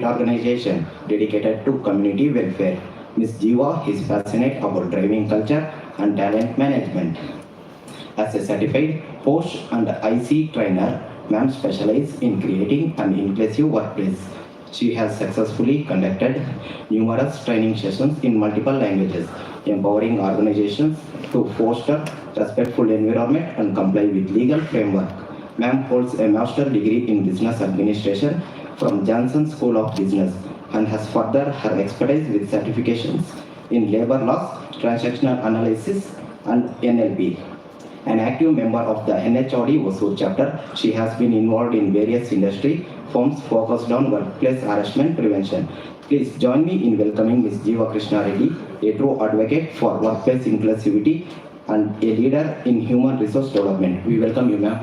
organization dedicated to community welfare. Ms. Jiva is passionate about driving culture and talent management. As a certified host and IC trainer, ma'am specializes in creating an inclusive workplace. She has successfully conducted numerous training sessions in multiple languages, empowering organizations to foster respectful environment and comply with legal framework. Ma'am holds a master's degree in business administration from Johnson School of Business and has furthered her expertise with certifications in labor laws, transactional analysis, and NLP. An active member of the NHOD Hosur chapter, she has been involved in various industry firms focused on workplace harassment prevention. Please join me in welcoming Ms. Jiva Krishna Reddy, a true advocate for workplace inclusivity and a leader in human resource development. We welcome you, ma'am.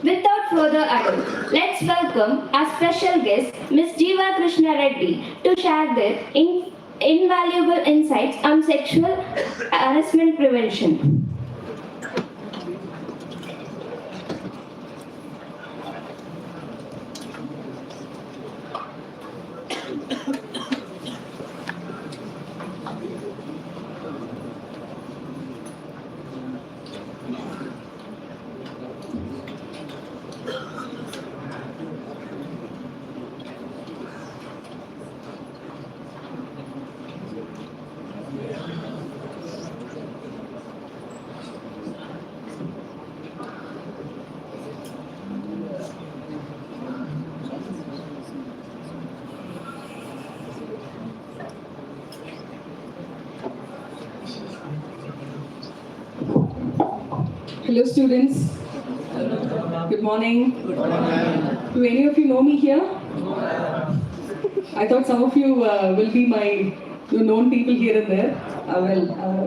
Without further ado, let's welcome our special guest, Ms. Jiva Krishna Reddy, to share their invaluable insights on sexual harassment prevention. Hello students. Good morning. Do any of you know me here? I thought some of you will be my known people here and there.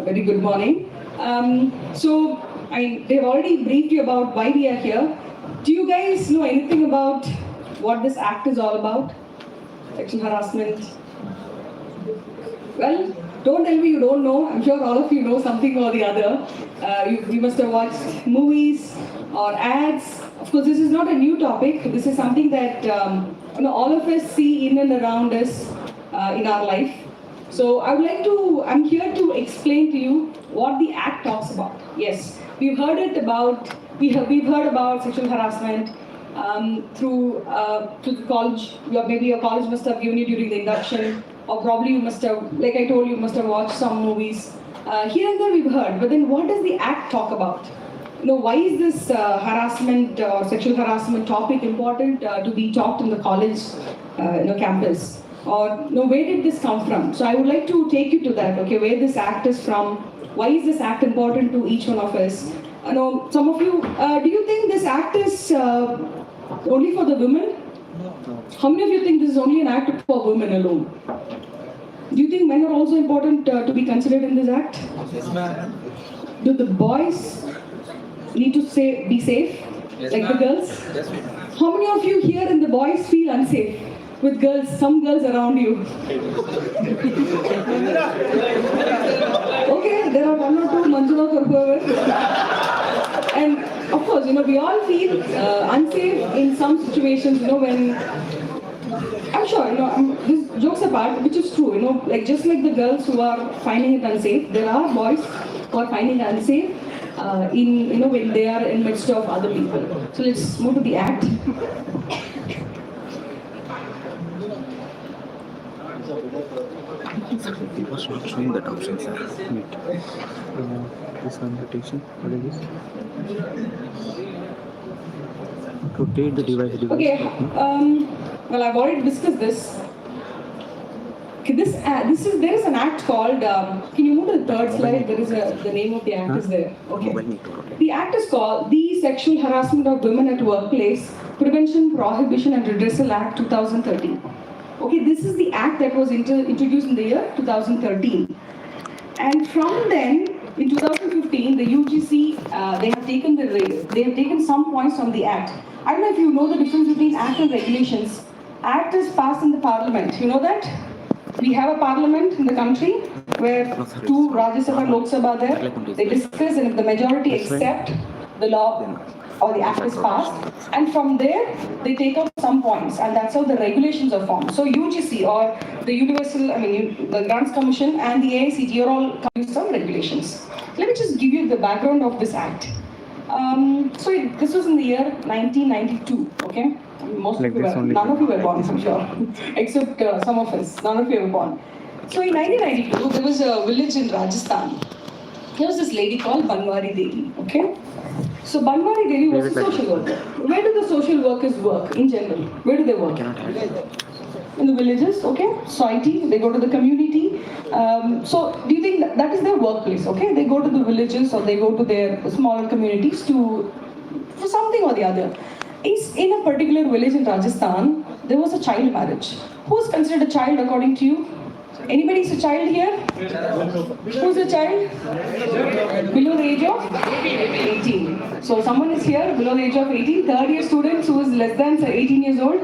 Very good morning. They've already briefed you about why we are here. Do you guys know anything about what this act is all about? Sexual harassment? Well, don't tell me you don't know. I'm sure all of you know something or the other. You must have watched movies or ads. Of course, this is not a new topic. This is something that all of us see in and around us in our life. So I'm here to explain to you what the Act talks about. Yes, we've heard about sexual harassment through the college. Maybe your college must have given you during the induction, or probably you must have, like I told you, must have watched some movies. Here and there we've heard, but then what does the Act talk about? Why is this harassment or sexual harassment topic important to be taught in the college campus? Or where did this come from? So I would like to take you to that, okay, where this Act is from, why is this Act important to each one of us? Some of you, do you think this Act is only for the women? How many of you think this is only an Act for women alone? Do you think men are also important to be considered in this Act? Yes, ma'am. Do the boys need to be safe, yes, like the girls? Yes, ma'am. How many of you here and the boys feel unsafe with girls, some girls around you? Okay, there are one or two, Manjula or whoever. And of course, we all feel unsafe in some situations, when, I'm sure, this jokes apart, which is true, like just like the girls who are finding it unsafe, there are boys who are finding it unsafe when they are in midst of other people. So let's move to the Act. It was not showing that option, sir. Wait. This invitation, what is this? Rotate the device. Okay, well, I've already discussed this. Okay, there is an Act called, can you move to the third slide? There is the name of the Act is there. Okay. The Act is called the Sexual Harassment of Women at Workplace Prevention, Prohibition and Redressal Act 2013. Okay, this is the Act that was introduced in the year 2013. And from then, in 2015, the UGC, they have taken some points from the Act. I don't know if you know the difference between Act and regulations. Act is passed in the Parliament. You know that? We have a Parliament in the country where two Rajya Sabha, Lok Sabha there. They discuss, and if the majority accept, the law or the act is passed, and from there they take out some points, and that's how the regulations are formed. So UGC or the the Grants Commission and the AICT are all coming to some regulations. Let me just give you the background of this act. This was in the year 1992, okay? None of you were born, I'm sure, except some of us. None of you were born. So in 1992, there was a village in Rajasthan. There was this lady called Banwari Devi, okay? So Banwari Devi was a social worker. Where do the social workers work in general? Where do they work? In the villages, okay? Society, they go to the community. So do you think that is their workplace, okay? They go to the villages or they go to their smaller communities for something or the other. In a particular village in Rajasthan, there was a child marriage. Who's considered a child according to you? Anybody is a child here? Who's a child? Below the age of 18. So someone is here below the age of 18, third year students who is less than 18 years old.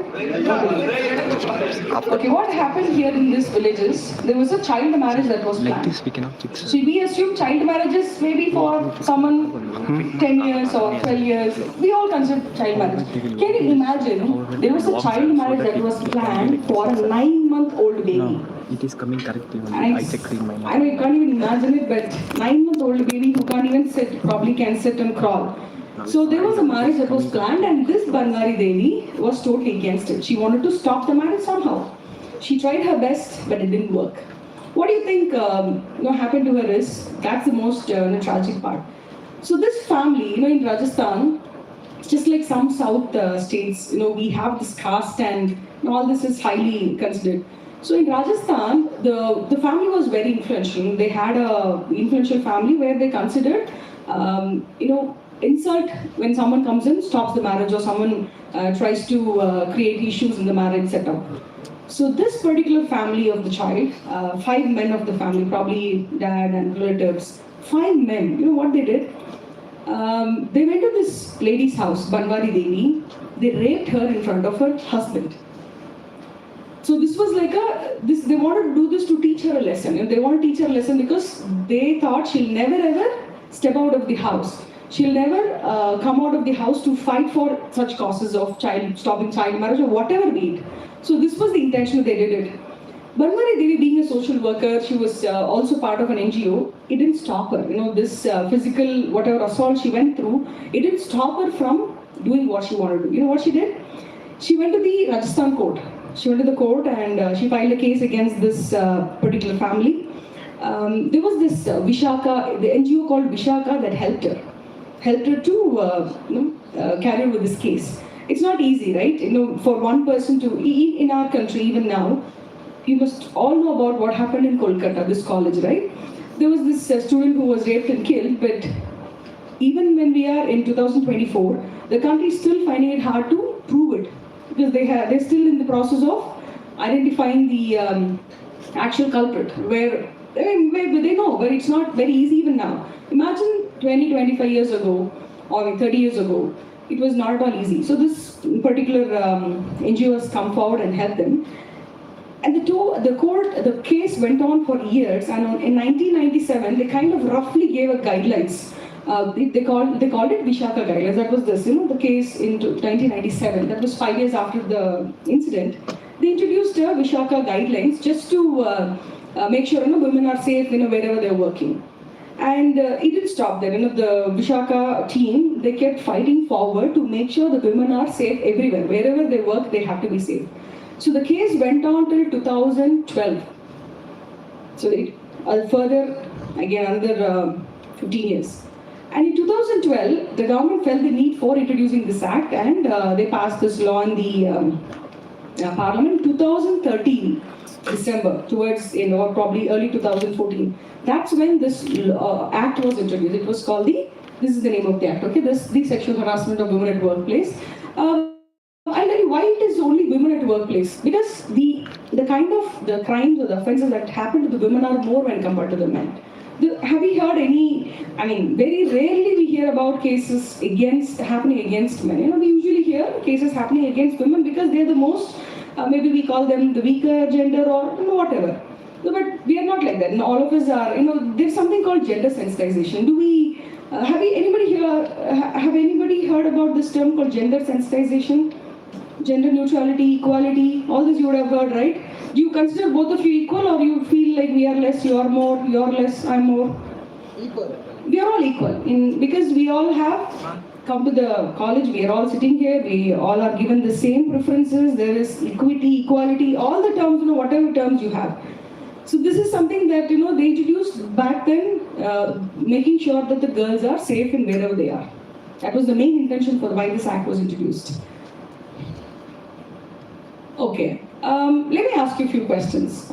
Okay, what happened here in this village is there was a child marriage that was planned. Like this, we cannot fix. So we assume child marriages maybe for someone 10 years or 12 years. We all consider child marriage. Can you imagine there was a child marriage that was planned for a 9-month-old baby? No, it is coming correctly. I checked in my mind. I know you can't even imagine it, but 9-month-old baby who can't even sit, probably can sit and crawl. So there was a marriage that was planned, and this Banwari Devi was totally against it. She wanted to stop the marriage somehow. She tried her best, but it didn't work. What do you think happened to her is, that's the most tragic part. So this family, in Rajasthan, just like some south states, we have this caste and all this is highly considered. So in Rajasthan, the family was very influential. They had a influential family where they considered, insult when someone comes in, stops the marriage, or someone tries to create issues in the marriage setup. So this particular family of the child, 5 men of the family, probably dad and relatives, 5 men, you know what they did? They went to this lady's house, Banwari Devi. They raped her in front of her husband. So this was like they wanted to do this to teach her a lesson. They want to teach her a lesson because they thought she'll never ever step out of the house. She'll never come out of the house to fight for such causes of stopping child marriage or whatever be it. So this was the intention they did it. Banwari Devi, being a social worker, she was also part of an NGO. It didn't stop her. This physical whatever assault she went through, it didn't stop her from doing what she wanted to do. You know what she did? She went to the Rajasthan court. She went to the court and she filed a case against this particular family. There was this Vishaka, the NGO called Vishaka that helped her to carry on with this case. It's not easy, right? For one person to, in our country even now, you must all know about what happened in Kolkata, this college, right? There was this student who was raped and killed, but even when we are in 2024, the country is still finding it hard to prove it because they're still in the process of identifying the actual culprit, where they know, but it's not very easy even now. Imagine 25 years ago, or 30 years ago, it was not at all easy. So this particular NGO has come forward and helped them. And the case went on for years, and in 1997, they kind of roughly gave a guidelines. They called it Vishaka guidelines. That was this, the case in 1997. That was 5 years after the incident. They introduced Vishaka guidelines just to make sure women are safe wherever they're working. And it didn't stop there. The Vishaka team, they kept fighting forward to make sure the women are safe everywhere. Wherever they work, they have to be safe. So the case went on till 2012. So further, again, another 15 years. And in 2012, the government felt the need for introducing this act, and they passed this law in the parliament in 2013, December, towards, probably early 2014. That's when this act was introduced. It was called this is the name of the act, okay? The sexual harassment of women at workplace. I'll tell you why it is only women at workplace. Because the kind of the crimes or the offences that happen to the women are more when compared to the men. Have we heard any, very rarely we hear about cases happening against men. We usually hear cases happening against women because they're the most, maybe we call them the weaker gender or whatever. No, but we are not like that. All of us are, there's something called gender sensitization. Do we Have anybody heard about this term called gender sensitization? Gender neutrality, equality, all this you would have heard, right? Do you consider both of you equal, or you feel like we are less, you are more, you are less, I'm more? Equal. We are all equal because we all have come to the college, we are all sitting here, we all are given the same preferences, there is equity, equality, all the terms, whatever terms you have. So this is something that, they introduced back then, making sure that the girls are safe in wherever they are. That was the main intention for why this act was introduced. Okay, let me ask you a few questions.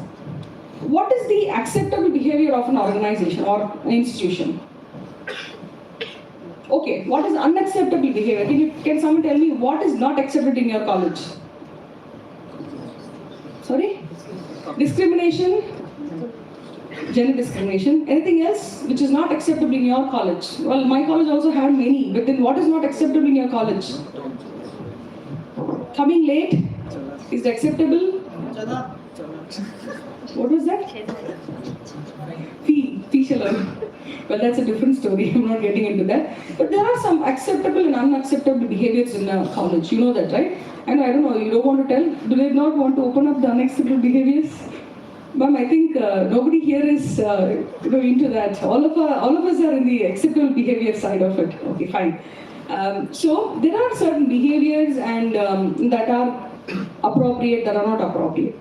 What is the acceptable behavior of an organization or an institution? Okay, what is unacceptable behavior? Can someone tell me what is not accepted in your college? Sorry? Discrimination? Gender discrimination. Anything else which is not acceptable in your college? Well, my college also had many, but then what is not acceptable in your college? Coming late? Is it acceptable? What was that? Fee alone. Well, that's a different story. I'm not getting into that. But there are some acceptable and unacceptable behaviors in a college. You know that, right? And I don't know, you don't want to tell? Do they not want to open up the unacceptable behaviors? Ma'am, I think nobody here is into that. All of us are in the acceptable behavior side of it. Okay, fine. So there are certain behaviors and that are appropriate, that are not appropriate.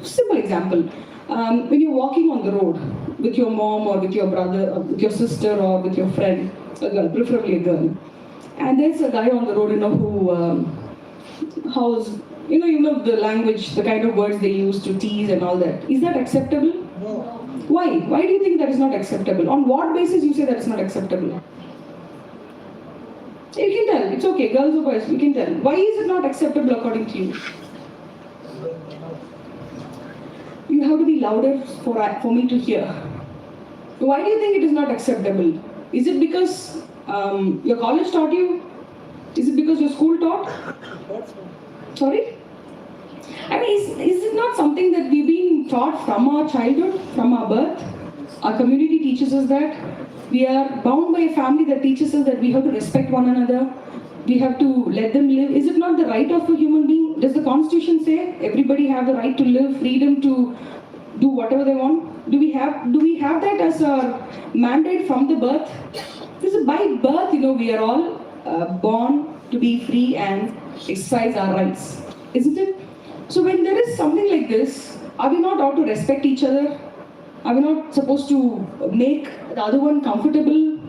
Simple example. When you're walking on the road with your mom or with your brother or with your sister or with your friend, a girl, preferably a girl, and there's a guy on the road, who how's the language, the kind of words they use to tease and all that. Is that acceptable? No. Why? Why do you think that is not acceptable? On what basis you say that is not acceptable? You can tell. It's okay. Girls or boys, you can tell. Why is it not acceptable according to you? You have to be louder for me to hear. Why do you think it is not acceptable? Is it because your college taught you? Is it because your school taught? Sorry? I mean, is it not something that we've been taught from our childhood, from our birth? Our community teaches us that. We are bound by a family that teaches us that we have to respect one another. We have to let them live. Is it not the right of a human being? Does the Constitution say everybody have the right to live, freedom to do whatever they want? Do we have that as a mandate from the birth? Because by birth, we are all born to be free and exercise our rights, isn't it? So when there is something like this, are we not ought to respect each other? Are we not supposed to make the other one comfortable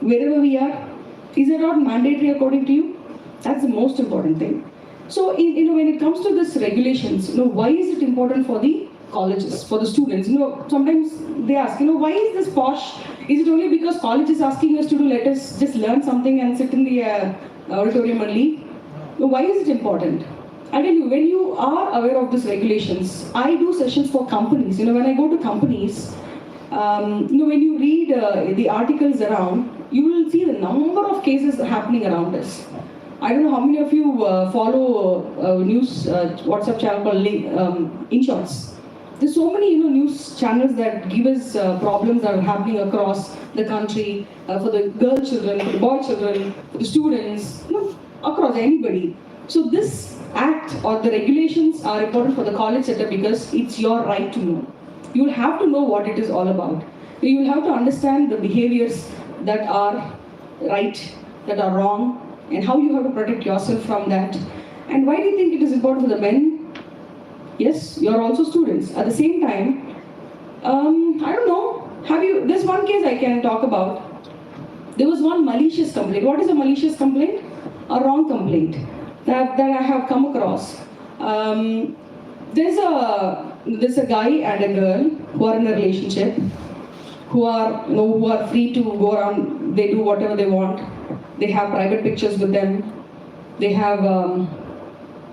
wherever we are? Is it not mandatory according to you? That's the most important thing. So when it comes to this regulations, why is it important for the colleges, for the students? Sometimes they ask, why is this posh? Is it only because college is asking us to let us just learn something and sit in the auditorium and leave? Why is it important? I tell you, when you are aware of these regulations, I do sessions for companies. When I go to companies, when you read the articles around, you will see the number of cases happening around us. I don't know how many of you follow news WhatsApp channel called InShots. There's so many news channels that give us problems that are happening across the country for the girl children, for the boy children, for the students, across anybody. So this act or the regulations are important for the college setup because it's your right to know. You will have to know what it is all about. You will have to understand the behaviors that are right, that are wrong, and how you have to protect yourself from that. And why do you think it is important for the men? Yes, you are also students. At the same time, I don't know, there's one case I can talk about. There was one malicious complaint. What is a malicious complaint? A wrong complaint that I have come across. There's a guy and a girl who are in a relationship, who are free to go around, they do whatever they want. They have private pictures with them. They have,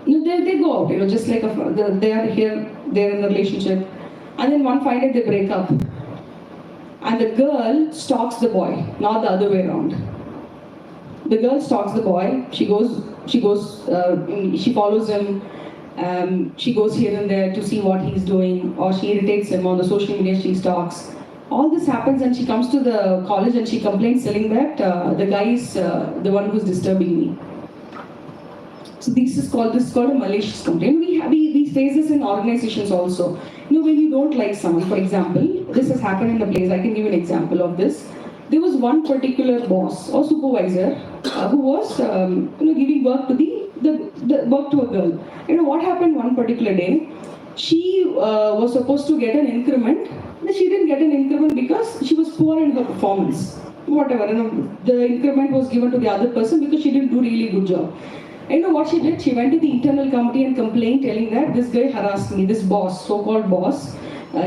they go out, just like they are here, they're in a relationship. And then one fine day they break up. And the girl stalks the boy, not the other way around. The girl stalks the boy, she follows him, she goes here and there to see what he's doing, or she irritates him on the social media, she stalks. All this happens and she comes to the college and she complains telling that the guy is the one who's disturbing me. So this is called a malicious complaint. We face this in organizations also. When you don't like someone, for example, this has happened in a place. I can give an example of this. There was one particular boss or supervisor who was giving work to the work to a girl. What happened one particular day? She was supposed to get an increment. She didn't get an increment because she was poor in her performance. Whatever, the increment was given to the other person because she didn't do really good job. What she did? She went to the internal committee and complained, telling that this guy harassed me, this boss, so-called boss.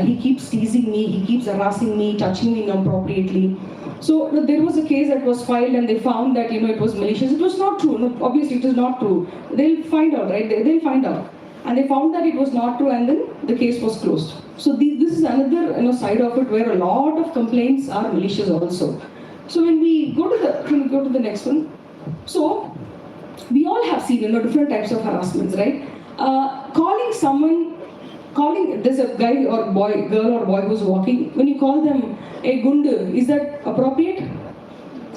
He keeps teasing me, he keeps harassing me, touching me inappropriately. So there was a case that was filed and they found that it was malicious. It was not true. No, obviously it is not true. They'll find out, right? They'll find out. And they found that it was not true and then the case was closed. So this is another side of it where a lot of complaints are malicious also. So when we go to the next one. So we all have seen different types of harassments, right? There's a guy or boy, girl or boy who's walking. When you call them a gundu, is that appropriate?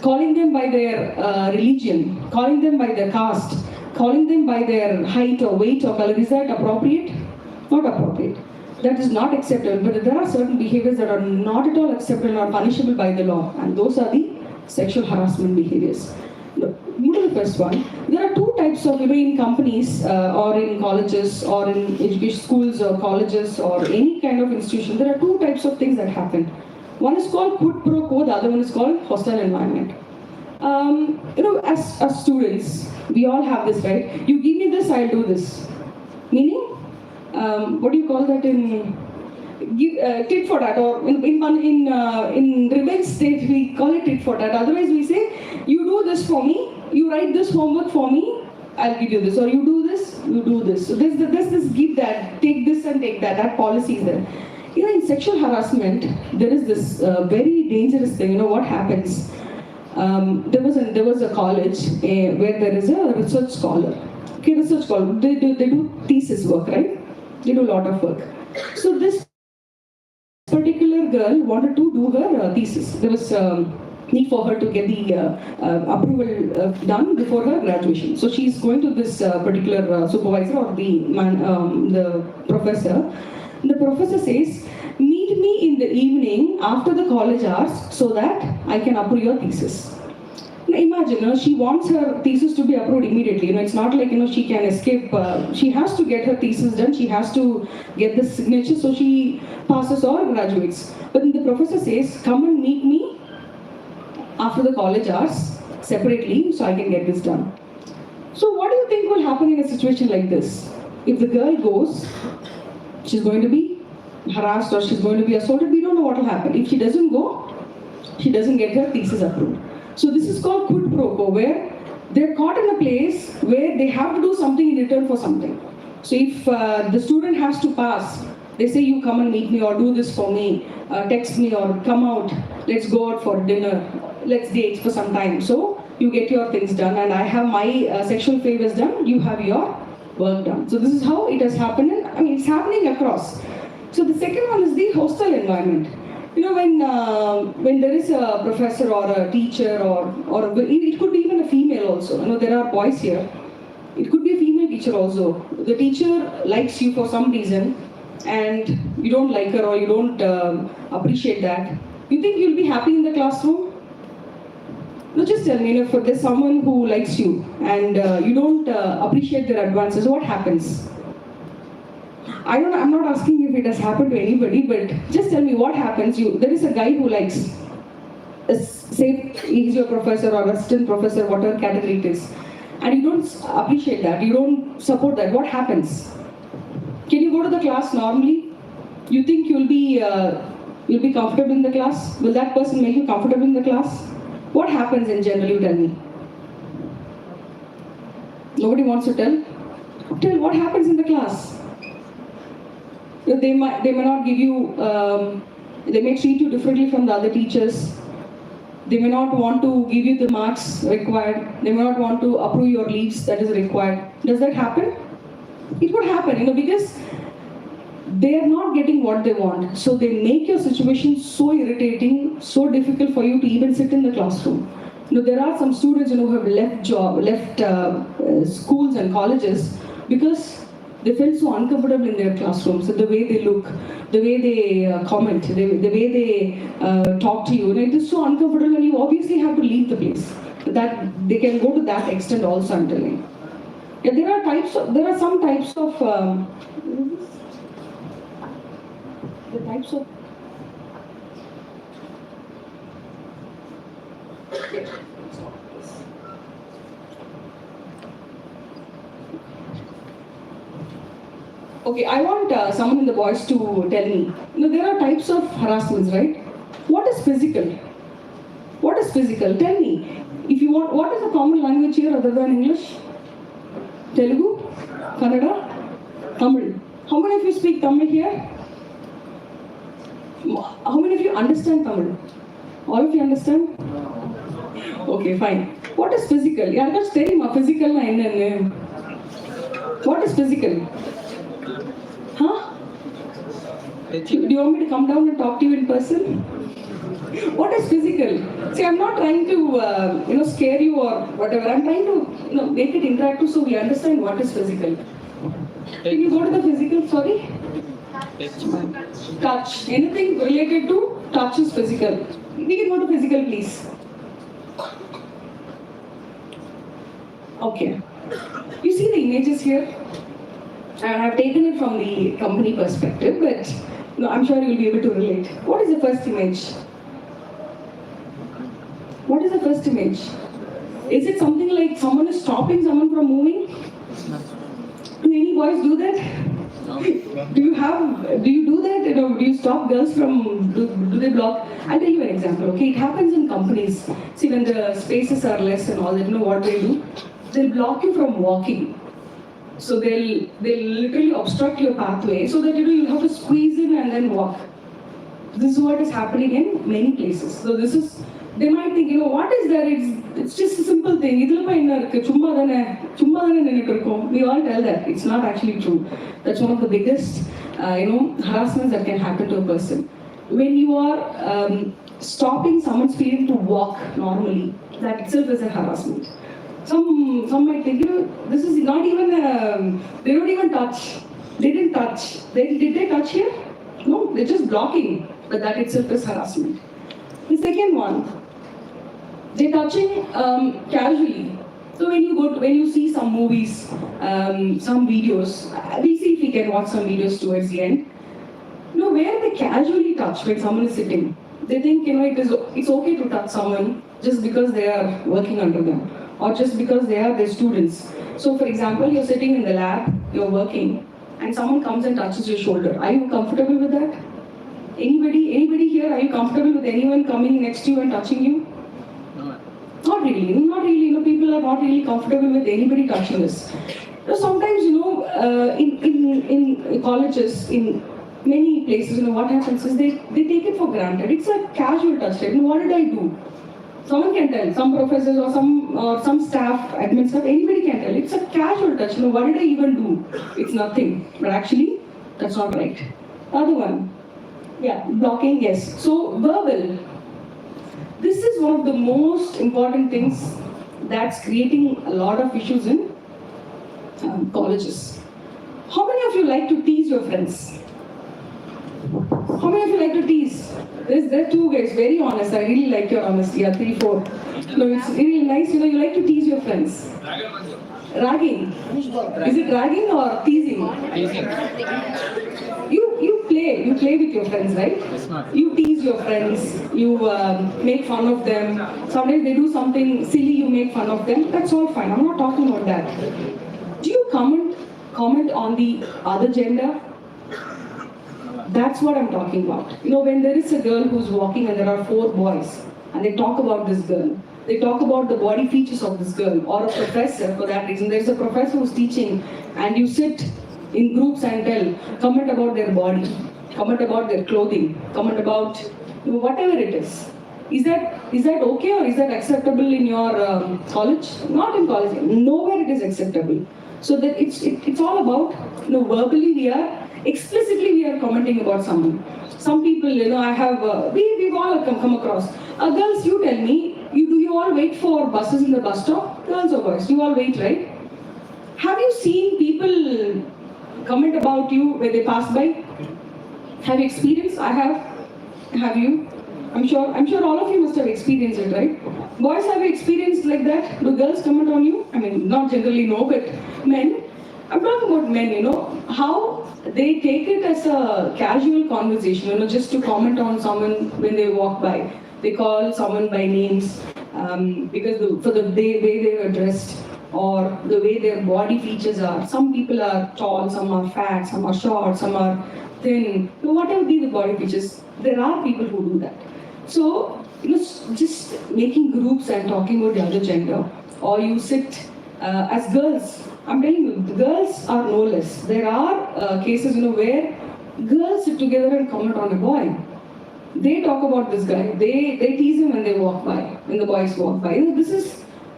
Calling them by their religion, calling them by their caste, calling them by their height or weight or color, is that appropriate? Not appropriate. That is not acceptable. But there are certain behaviors that are not at all acceptable or punishable by the law, and those are the sexual harassment behaviors. Move to the first one. There are two types of, in companies or in colleges or in education schools or colleges or any kind of institution, there are two types of things that happen. One is called quid pro quo, the other one is called hostile environment. As students, we all have this, right? You give me this, I'll do this. Meaning, what do you call that in tit for tat, or in revenge state we call it tit for tat. Otherwise we say, you do this for me, you write this homework for me, I'll give you this, or you do this, you do this. So there's this give that, take this and take that. That policy is there. In sexual harassment, there is this very dangerous thing. What happens? There was a college where there is a research scholar. Okay, research scholar. They do thesis work, right? They do a lot of work. So this particular girl wanted to do her thesis. There was need for her to get the approval done before her graduation. So she's going to this particular supervisor or the professor. The professor says, meet me in the evening after the college hours so that I can approve your thesis. Now imagine, she wants her thesis to be approved immediately. It's not like, she can escape. She has to get her thesis done. She has to get the signature so she passes or graduates. But then the professor says, come and meet me after the college hours separately so I can get this done. So what do you think will happen in a situation like this? If the girl goes, she's going to be harassed or she's going to be assaulted. We don't know what will happen. If she doesn't go, she doesn't get her thesis approved. So this is called quid pro quo, where they're caught in a place where they have to do something in return for something. So if the student has to pass, they say, you come and meet me or do this for me, text me or come out, let's go out for dinner, let's date for some time. So you get your things done and I have my sexual favors done, you have your work done. So this is how it has happened, and it's happening across. So the second one is the hostile environment. When there is a professor or a teacher or it could be even a female also. There are boys here. It could be a female teacher also. The teacher likes you for some reason and you don't like her or you don't appreciate that. You think you'll be happy in the classroom? No, just tell me, if there's someone who likes you and you don't appreciate their advances, what happens? I'm not asking if it has happened to anybody, but just tell me what happens. There is a guy who likes, say he's your professor or assistant professor, whatever category it is, and you don't appreciate that, you don't support that, what happens? Can you go to the class normally? You think you'll be comfortable in the class? Will that person make you comfortable in the class? What happens in general, you tell me? Nobody wants to tell? Tell what happens in the class. They may not give you, they may treat you differently from the other teachers. They may not want to give you the marks required. They may not want to approve your leaves that is required. Does that happen? It would happen, because they are not getting what they want. So they make your situation so irritating, so difficult for you to even sit in the classroom. There are some students who have left schools and colleges because they felt so uncomfortable in their classrooms. So the way they look, the way they comment, the way they talk to you, it is so uncomfortable, and you obviously have to leave the place. That they can go to that extent also, I'm telling you. Yeah, there are some types of the types of okay, I want someone in the voice to tell me. There are types of harassments, right? What is physical? What is physical? Tell me. If you want, what is a common language here other than English? Telugu? Kannada? Tamil? How many of you speak Tamil here? How many of you understand Tamil? All of you understand? Okay, fine. What is physical? Yarakachu theriyuma physical na enna? What is physical? Huh? Do you want me to come down and talk to you in person? What is physical? See, I'm not trying to scare you or whatever. I'm trying to make it interactive so we understand what is physical. Can you go to the physical? Sorry? Touch. Anything related to touch is physical. We can go to physical, please. Okay. You see the images here? And I've taken it from the company perspective, but I'm sure you'll be able to relate. What is the first image? What is the first image? Is it something like someone is stopping someone from moving? Do any boys do that? No. Do you do that? Do you stop girls from, do they block? I'll tell you an example, okay? It happens in companies. See, when the spaces are less and all that, what they do? They'll block you from walking. So they'll literally obstruct your pathway so that you have to squeeze in and then walk. This is what is happening in many places. So they might think, what is there? It's just a simple thing. We all tell that. It's not actually true. That's one of the biggest harassments that can happen to a person. When you are stopping someone's freedom to walk normally, that itself is a harassment. Some might think, this is not even, they don't even touch. They didn't touch. Did they touch here? No, they're just blocking. But that itself is harassment. The second one, they're touching casually. So when you see some movies, some videos, we'll see if we can watch some videos towards the end. Where they casually touch when someone is sitting. They think, it's okay to touch someone just because they are working under them, or just because they are their students. So for example, you're sitting in the lab, you're working, and someone comes and touches your shoulder. Are you comfortable with that? Anybody here, are you comfortable with anyone coming next to you and touching you? No. Not really. People are not really comfortable with anybody touching us. Sometimes, in colleges, in many places, what happens is they take it for granted. It's a casual touch. What did I do? Someone can tell, some professors or some staff, admin staff, anybody can tell. It's a casual touch. What did I even do? It's nothing. But actually, that's not right. Other one. Yeah, blocking, yes. So, verbal. This is one of the most important things that's creating a lot of issues in colleges. How many of you like to tease your friends? How many of you like to tease? There are two guys, very honest. I really like your honesty. Yeah, 3, 4. No, it's really nice. You like to tease your friends. Ragging. Is it ragging or teasing? You play with your friends, right? You tease your friends. You make fun of them. Sometimes they do something silly. You make fun of them. That's all fine. I'm not talking about that. Do you comment on the other gender? That's what I'm talking about. When there is a girl who's walking and there are 4 boys and they talk about this girl, they talk about the body features of this girl, or a professor for that reason. There's a professor who's teaching and you sit in groups and comment about their body, comment about their clothing, comment about whatever it is. Is that okay, or is that acceptable in your college? Not in college. Nowhere it is acceptable. So that it's all about, verbally we are explicitly we are commenting about someone. Some people, I have, we've all come across. Girls, you tell me, do you all wait for buses in the bus stop? Girls or boys? You all wait, right? Have you seen people comment about you when they pass by? Have you experienced? I have. Have you? I'm sure all of you must have experienced it, right? Boys, have you experienced like that? Do girls comment on you? I mean, not generally, no, but men. I'm talking about men, how they take it as a casual conversation, just to comment on someone when they walk by. They call someone by names because for the way they are dressed or the way their body features are. Some people are tall, some are fat, some are short, some are thin. Whatever be the body features, there are people who do that. So, just making groups and talking about the other gender, or you sit as girls. I'm telling you, the girls are no less. There are cases, where girls sit together and comment on a boy. They talk about this guy. They tease him when they walk by, when the boys walk by.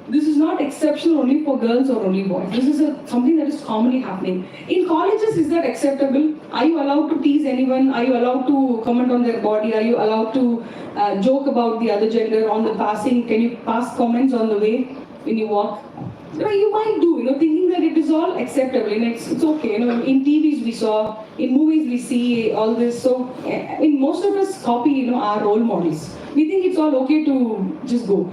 This is not exceptional only for girls or only boys. This is something that is commonly happening. In colleges, is that acceptable? Are you allowed to tease anyone? Are you allowed to comment on their body? Are you allowed to joke about the other gender on the passing? Can you pass comments on the way when you walk? You might do, thinking that it is all acceptable and it's okay. In TVs we saw, in movies we see all this. So, most of us copy, our role models. We think it's all okay to just go.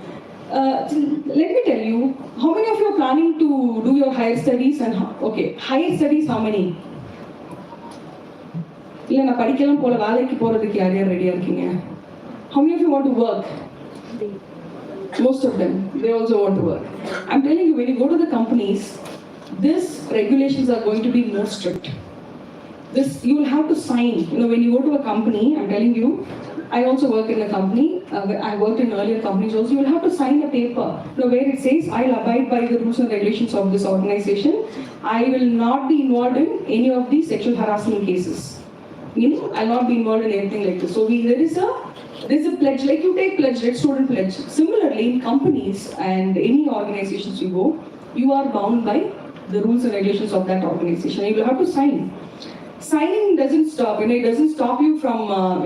Let me tell you, how many of you are planning to do your higher studies and higher studies how many? இல்ல நான் படிக்கலாம் போல வேலைக்கு போறதுக்கு யார் யார் ரெடியா இருக்கீங்க? How many of you want to work? Most of them, they also want to work. I'm telling you, when you go to the companies, these regulations are going to be more strict. You will have to sign. When you go to a company, I'm telling you, I also work in a company. I worked in earlier companies also. You will have to sign a paper where it says, I'll abide by the rules and regulations of this organization. I will not be involved in any of these sexual harassment cases. I'll not be involved in anything like this. So there's a pledge, like you take pledge, right? Student pledge. Similarly, in companies and any organizations you go, you are bound by the rules and regulations of that organization. You will have to sign. Signing doesn't stop, it doesn't stop you from,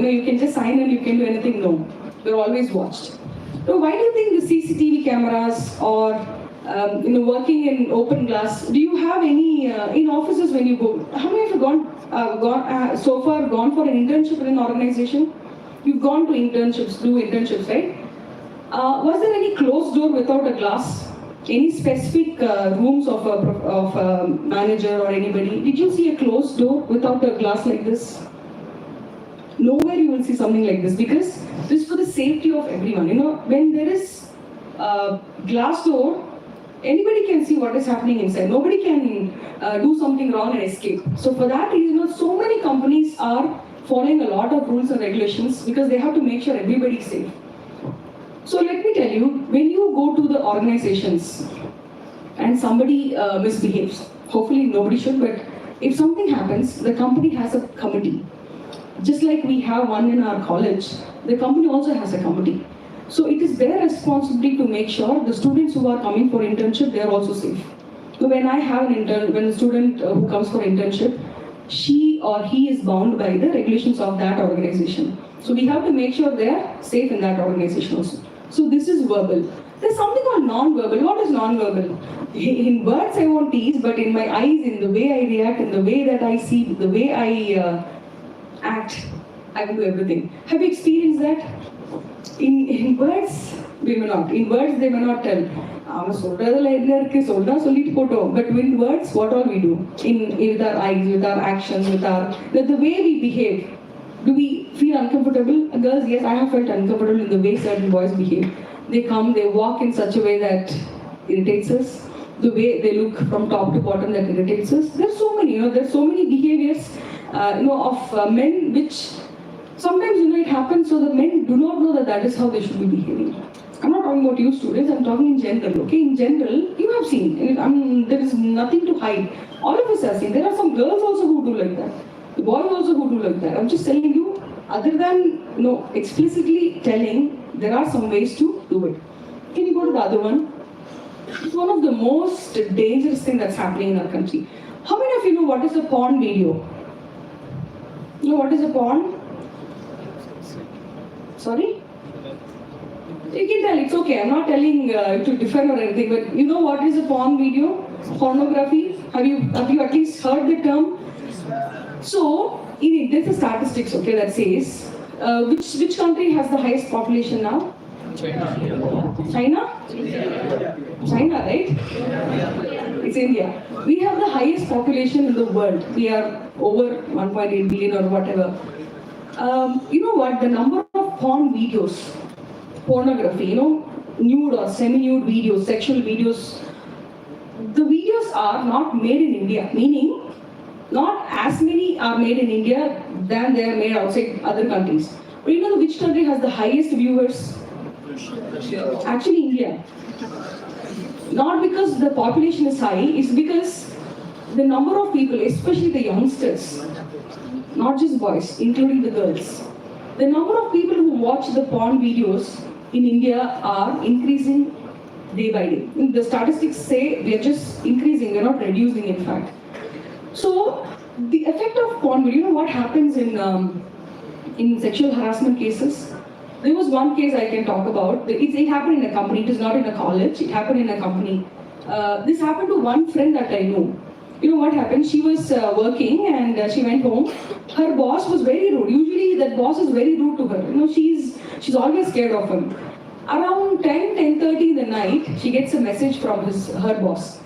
you can just sign and you can do anything. No, you're always watched. So why do you think the CCTV cameras or, working in open glass, do you have any, in offices when you go, how many of you so far gone for an internship in an organization? You've gone to do internships, right? Was there any closed door without a glass? Any specific rooms of a manager or anybody? Did you see a closed door without a glass like this? Nowhere you will see something like this because this is for the safety of everyone. When there is a glass door, anybody can see what is happening inside. Nobody can do something wrong and escape. So for that reason, so many companies are following a lot of rules and regulations because they have to make sure everybody is safe. So let me tell you, when you go to the organizations and somebody misbehaves, hopefully nobody should, but if something happens, the company has a committee. Just like we have one in our college, the company also has a committee. So it is their responsibility to make sure the students who are coming for internship, they are also safe. So when I have when a student who comes for internship, she or he is bound by the regulations of that organization. So we have to make sure they are safe in that organization also. So this is verbal. There's something called non-verbal. What is non-verbal? In words I won't tease, but in my eyes, in the way I react, in the way that I see, the way I act, I will do everything. Have you experienced that? In words, we may not. In words, they may not tell. But in words, what all we do? With our eyes, with our actions, with the way we behave. Do we feel uncomfortable? Girls, yes, I have felt uncomfortable in the way certain boys behave. They come, they walk in such a way that irritates us. The way they look from top to bottom that irritates us. There's so many, there's so many behaviors, of men which sometimes, it happens so the men do not know that is how they should be behaving. I'm not talking about you students, I'm talking in general, okay? In general, you have seen, there is nothing to hide. All of us have seen. There are some girls also who do like that. The boys also who do like that. I'm just telling you, other than, explicitly telling, there are some ways to do it. Can you go to the other one? It's one of the most dangerous things that's happening in our country. How many of you know what is a porn video? You know what is a porn? Sorry? You can tell, it's okay. I'm not telling to defend or anything, but you know what is a porn video? Pornography? Have you at least heard the term? So, there's a statistics, okay, that says which country has the highest population now? China? China, right? It's India. We have the highest population in the world. We are over 1.8 billion or whatever. You know what? The number of porn videos, pornography, nude or semi-nude videos, sexual videos, the videos are not made in India, meaning not as many are made in India than they are made outside other countries. But you know which country has the highest viewers? Actually, India. Not because the population is high, it's because the number of people, especially the youngsters, not just boys, including the girls, the number of people who watch the porn videos in India are increasing day by day. The statistics say we are just increasing, we are not reducing in fact. So, the effect of porn video, you know what happens in sexual harassment cases? There was one case I can talk about. It happened in a company, it is not in a college, it happened in a company. This happened to one friend that I know. You know what happened? She was working and she went home. Her boss was very rude. Usually that boss is very rude to her. She's always scared of him. Around 10:30 in the night, she gets a message from her boss.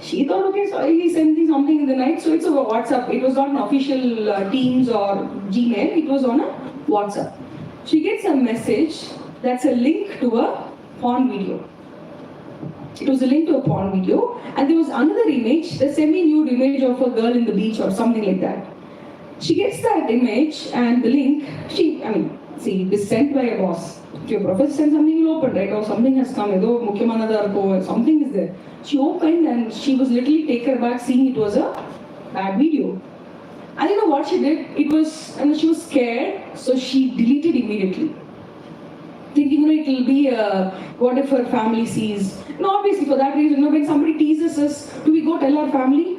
She thought, okay, so he sent me something in the night, so it's over WhatsApp. It was not an official Teams or Gmail, it was on a WhatsApp. She gets a message that's a link to a porn video. It was a link to a porn video, and there was another image, a semi-nude image of a girl in the beach or something like that. She gets that image and the link, it is sent by a boss. If your professor sends something, you'll open, right? Or something has come, something is there. She opened and she was literally taken aback seeing it was a bad video. And you know what she did? She was scared, so she deleted immediately. Thinking, it will be, what if her family sees? No, obviously for that reason, when somebody teases us, do we go tell our family?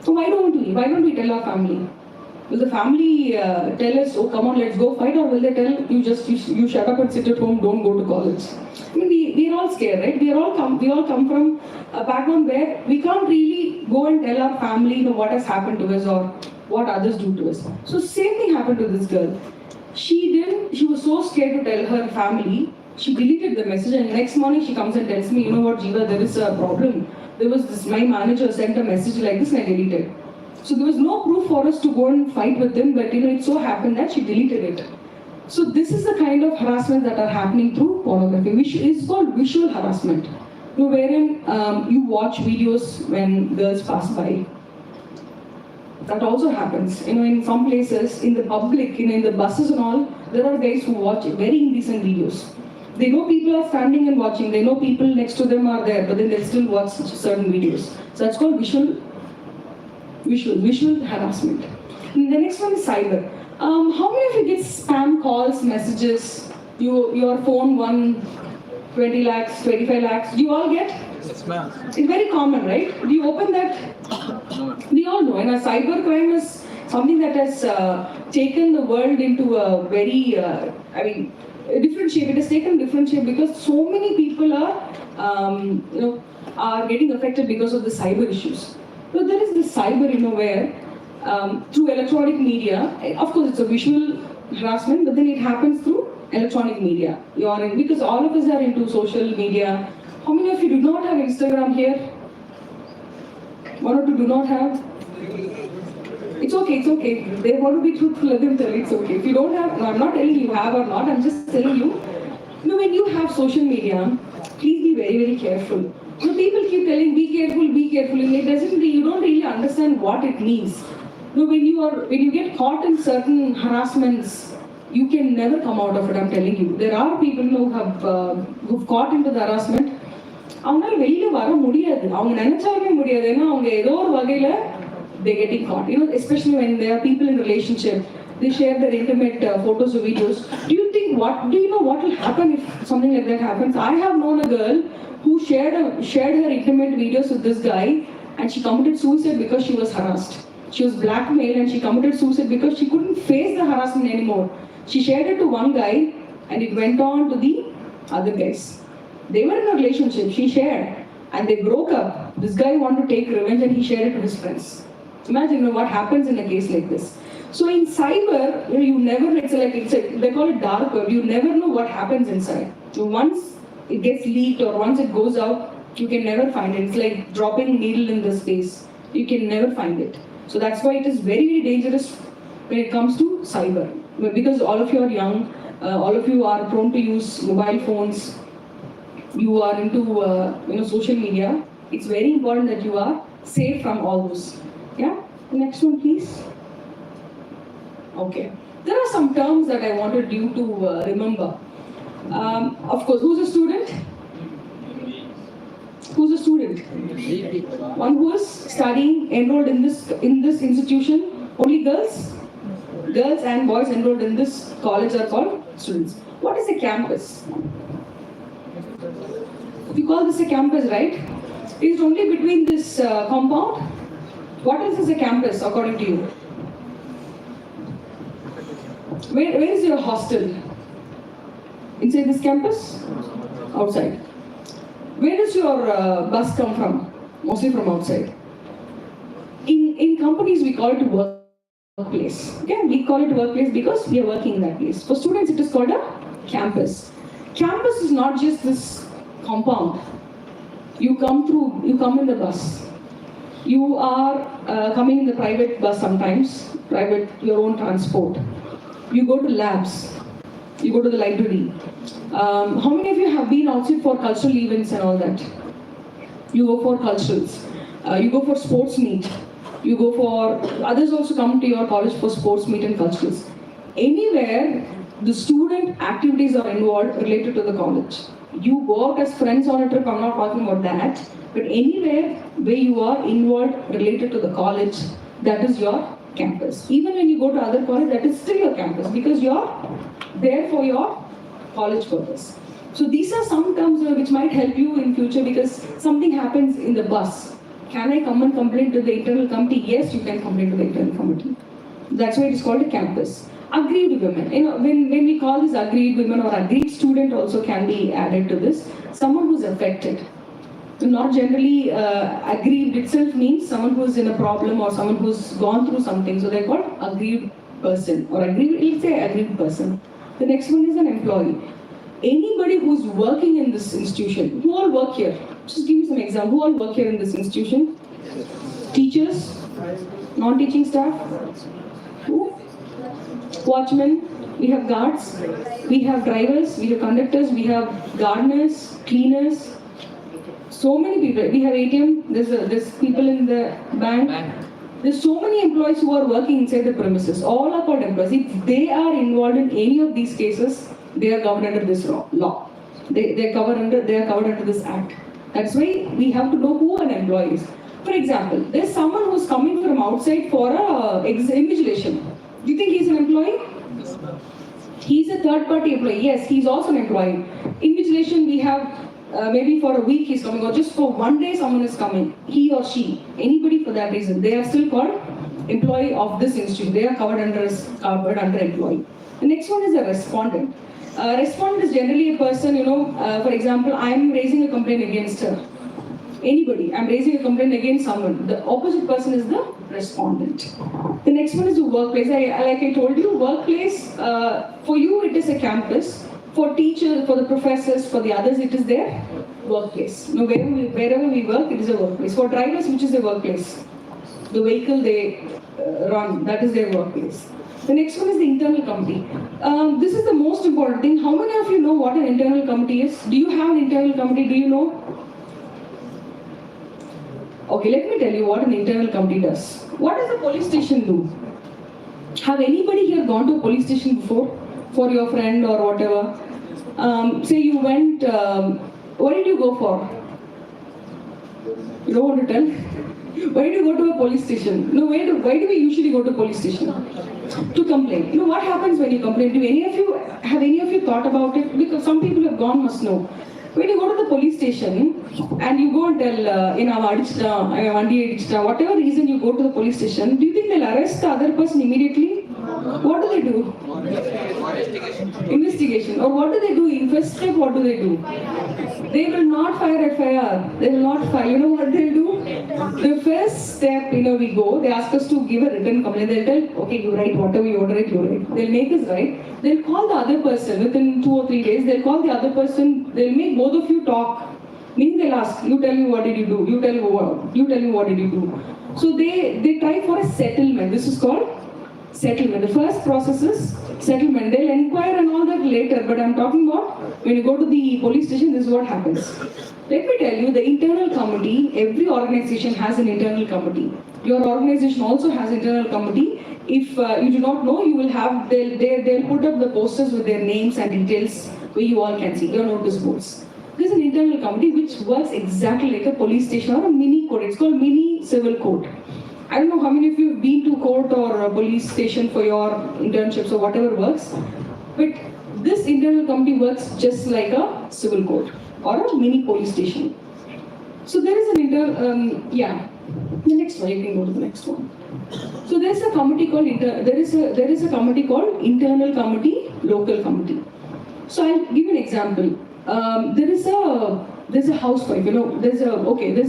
So why don't we tell our family? Will the family tell us, oh come on, let's go fight, or will they tell you shut up and sit at home, don't go to college? We are all scared, right? We all come from a background where we can't really go and tell our family what has happened to us or what others do to us. So same thing happened to this girl. She was so scared to tell her family, she deleted the message, and next morning she comes and tells me, you know what, Jiva, there is a problem. There was this, my manager sent a message like this and I deleted. So there was no proof for us to go and fight with them, but it so happened that she deleted it. So this is the kind of harassment that are happening through pornography, which is called visual harassment, wherein you watch videos when girls pass by. That also happens. In some places, in the public, in the buses and all, there are guys who watch very indecent videos. They know people are standing and watching. They know people next to them are there, but then they still watch certain videos. So that's called visual harassment. And the next one is cyber. How many of you get spam calls, messages? Your phone won 20 lakhs, 25 lakhs. Do you all get? Yes, ma'am. It's very common, right? Do you open that? No. We all know. And cyber crime is something that has taken the world into a very, a different shape. It has taken a different shape because so many people are getting affected because of the cyber issues. So there is this cyber, where through electronic media, of course it's a visual harassment, but then it happens through electronic media. Because all of us are into social media. How many of you do not have Instagram here? One or two do not have? It's okay. They want to be truthful, let them tell it's okay. If you don't have, I'm not telling you have or not, I'm just telling you, when you have social media, please be very, very careful. People keep telling, be careful, and you don't really understand what it means. When you get caught in certain harassments, you can never come out of it, I'm telling you. There are people who've caught into the harassment. அவங்களால வெளியில வர முடியாது. அவங்க நினைச்சாலுமே முடியாது. ஏன்னா அவங்க ஏதோ ஒரு வகையில they're getting caught. Especially when there are people in relationship, they share their intimate photos or videos. Do you know what will happen if something like that happens? I have known a girl who shared her intimate videos with this guy, and she committed suicide because she was harassed. She was blackmailed and she committed suicide because she couldn't face the harassment anymore. She shared it to one guy and it went on to the other guys. They were in a relationship, she shared, and they broke up. This guy wanted to take revenge and he shared it to his friends. Imagine what happens in a case like this. So in cyber, you never, they call it dark web, you never know what happens inside. So once it gets leaked or once it goes out, you can never find it. It's like dropping a needle in the space. You can never find it. So that's why it is very, very dangerous when it comes to cyber. Because all of you are young, all of you are prone to use mobile phones, you are into social media. It's very important that you are safe from all this. Yeah? The next one, please. Okay. There are some terms that I wanted you to remember. Of course, who's a student? Who's a student? One who is studying, enrolled in this institution. Only girls? Girls and boys enrolled in this college are called students. What is a campus? We call this a campus, right? It is only between this compound. What else is a campus according to you? Where is your hostel? Inside this campus? Outside. Where does your bus come from? Mostly from outside. In companies we call it workplace. Okay? We call it workplace because we are working in that place. For students it is called a campus. Campus is not just this compound. You come in the bus. You are coming in the private bus sometimes, your own transport. You go to labs. You go to the library. How many of you have been outside for cultural events and all that? You go for culturals. You go for sports meet. You go for, others also come to your college for sports meet and culturals. Anywhere the student activities are involved related to the college. You go out as friends on a trip, I'm not talking about that. But anywhere where you are involved related to the college, that is your campus. Even when you go to other college, that is still your campus because you're there for your college purpose. So these are some terms which might help you in future because something happens in the bus. Can I come and complain to the internal committee? Yes, you can complain to the internal committee. That's why it is called a campus. Aggrieved women. When we call this aggrieved women or aggrieved student also can be added to this. Someone who's affected. Not generally aggrieved itself means someone who's in a problem or someone who's gone through something. So they're called aggrieved person or let's say aggrieved person. The next one is an employee. Anybody who's working in this institution, who all work here? Just give me some example. Who all work here in this institution? Teachers? Non-teaching staff? Who? Watchmen? We have guards? We have drivers? We have conductors? We have gardeners? Cleaners? So many people. We have ATM. There's people in the bank. There's so many employees who are working inside the premises. All are called employees. If they are involved in any of these cases, they are covered under this law. They are covered under this act. That's why we have to know who an employee is. For example, there's someone who's coming from outside for a invigilation. Do you think he's an employee? He's a third-party employee. Yes, he's also an employee. Invigilation, we have maybe for a week he's coming, or just for one day someone is coming. He or she, anybody for that reason, they are still called employee of this institution. They are covered under employee. The next one is a respondent. Respondent is generally a person, for example, I'm raising a complaint against her. Anybody, I'm raising a complaint against someone. The opposite person is the respondent. The next one is the workplace. Like I told you, workplace, for you it is a campus. For teachers, for the professors, for the others, it is their workplace. Wherever we work, it is a workplace. For drivers, which is their workplace? The vehicle they run, that is their workplace. The next one is the internal committee. This is the most important thing. How many of you know what an internal committee is? Do you have an internal committee? Do you know? Okay, let me tell you what an internal committee does. What does the police station do? Have anybody here gone to a police station before? For your friend or whatever? Say you went, what did you go for? You don't want to tell? Why did you go to a police station? No, why do we usually go to a police station? To complain. What happens when you complain? Have any of you thought about it? Because some people who have gone must know. When you go to the police station and you go and tell, whatever reason you go to the police station, do you think they'll arrest the other person immediately? What do they do? Investigation. Or what do they do? First step, what do they do? They will not file FIR. They will not file. You know what they'll do? The first step, we go, they ask us to give a written complaint. They'll tell, okay, you write whatever you order it, you write. They'll make us write. They'll call the other person within 2 or 3 days. They'll call the other person. They'll make both of you talk. Meaning they'll ask, you tell me what did you do? You tell me what did you do? So they try for a settlement. This is called settlement. The first process is settlement. They'll inquire and all that later, but I'm talking about when you go to the police station, this is what happens. Let me tell you, the internal committee, every organization has an internal committee. Your organization also has internal committee. If you do not know, you will have, they'll put up the posters with their names and details where you all can see, your notice boards. There's an internal committee which works exactly like a police station or a mini code. It's called mini civil code. I don't know how many of you have been to court or a police station for your internships or whatever works, but this internal committee works just like a civil court or a mini police station. So there is an the next one, you can go to the next one. So there is a committee called there is a committee called internal committee, local committee. So I'll give you an example. There's a housewife, there's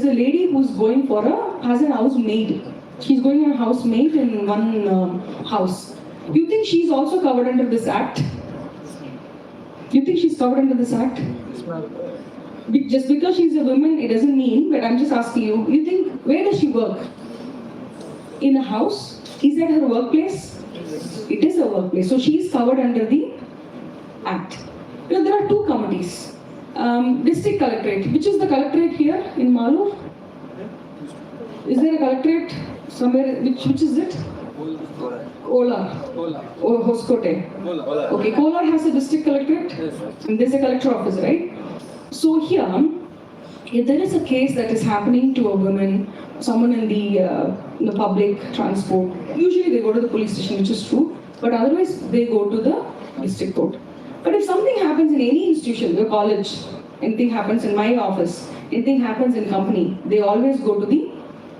a lady who's going has an housemaid. She's going on a housemaid in one house. You think she's also covered under this act? You think she's covered under this act? Just because she's a woman, it doesn't mean, but I'm just asking you, you think, where does she work? In a house? Is that her workplace? It is her workplace. So she is covered under the act. There are two committees. District Collectorate. Which is the Collectorate here in Malur? Is there a Collectorate somewhere? Which is it? Ola. Or Hoskote. Okay, Kolar has a District Collectorate? And there's a Collector Office, right? So here, if there is a case that is happening to a woman, someone in the public transport, usually they go to the police station, which is true, but otherwise they go to the district court. But if something happens in any institution, your college, anything happens in my office, anything happens in company, they always go to the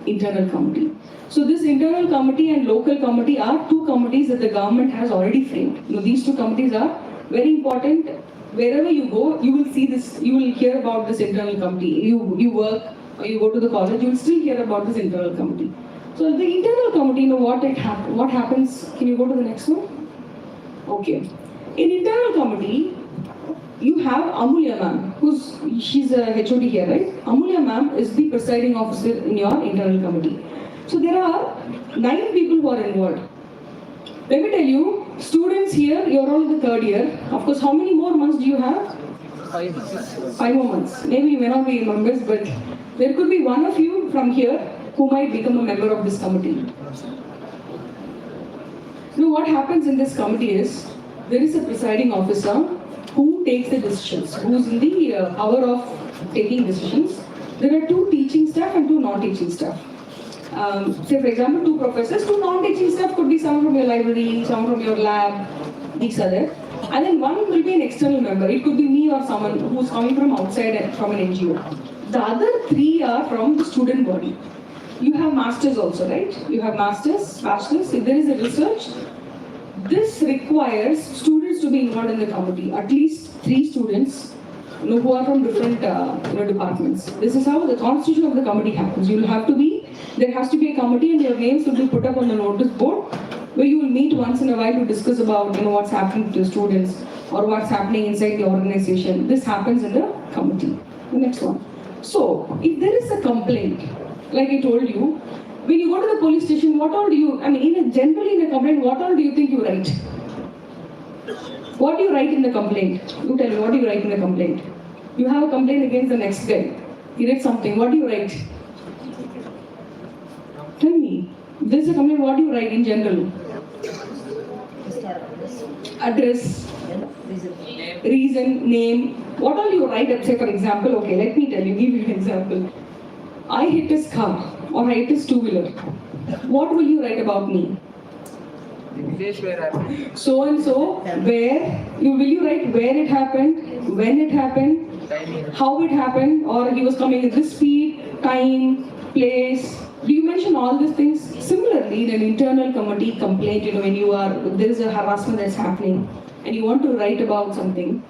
internal committee. So this internal committee and local committee are two committees that the government has already framed. These two committees are very important. Wherever you go, you will see this, you will hear about this internal committee. You work or you go to the college, you will still hear about this internal committee. So the internal committee, what happens? Can you go to the next one? Okay. In internal committee, you have Amulya ma'am, she's a HOD here, right? Amulya ma'am is the presiding officer in your internal committee. So there are 9 people who are involved. Let me tell you, students here, you're all in the 3rd year. Of course, how many more months do you have? 5 months. 5 more months. Maybe you may not be members, but there could be one of you from here who might become a member of this committee. What happens in this committee is, there is a presiding officer who takes the decisions, who's in the power of taking decisions. There are 2 teaching staff and 2 non-teaching staff. Say for example, 2 professors, 2 non-teaching staff could be someone from your library, someone from your lab, these are there. And then one will be an external member. It could be me or someone who's coming from outside from an NGO. The other 3 are from the student body. You have masters also, right? You have masters, bachelors. If there is a research, this requires students to be involved in the committee. At least 3 students who are from different departments. This is how the constitution of the committee happens. There has to be a committee and your names will be put up on the notice board where you will meet once in a while to discuss about what's happening to the students or what's happening inside the organization. This happens in the committee. The next one. So, if there is a complaint, like I told you, when you go to the police station, what all do you, generally in a complaint, what all do you think you write? What do you write in the complaint? You tell me, what do you write in the complaint? You have a complaint against the next guy. He did something, what do you write? Tell me, if there is a complaint, what do you write in general? Address, reason, name. What all you write? Say for example, okay, let me tell you, give you an example. I hit his car or I hit his 2-wheeler. What will you write about me? The place where happened. So and so, where? Will you write where it happened, when it happened, how it happened, or he was coming at this speed, time, place. Do you mention all these things? Similarly, in an internal committee complaint, when there is a harassment that's happening and you want to write about something,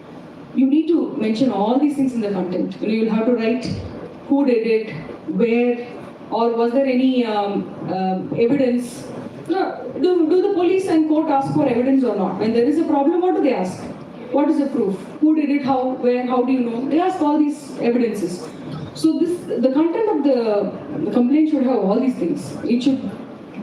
you need to mention all these things in the content. You'll have to write who did it, where, or was there any evidence. Do the police and court ask for evidence or not? When there is a problem, what do they ask? What is the proof? Who did it? How? Where? How do you know? They ask all these evidences. So the content of the complaint should have all these things. It should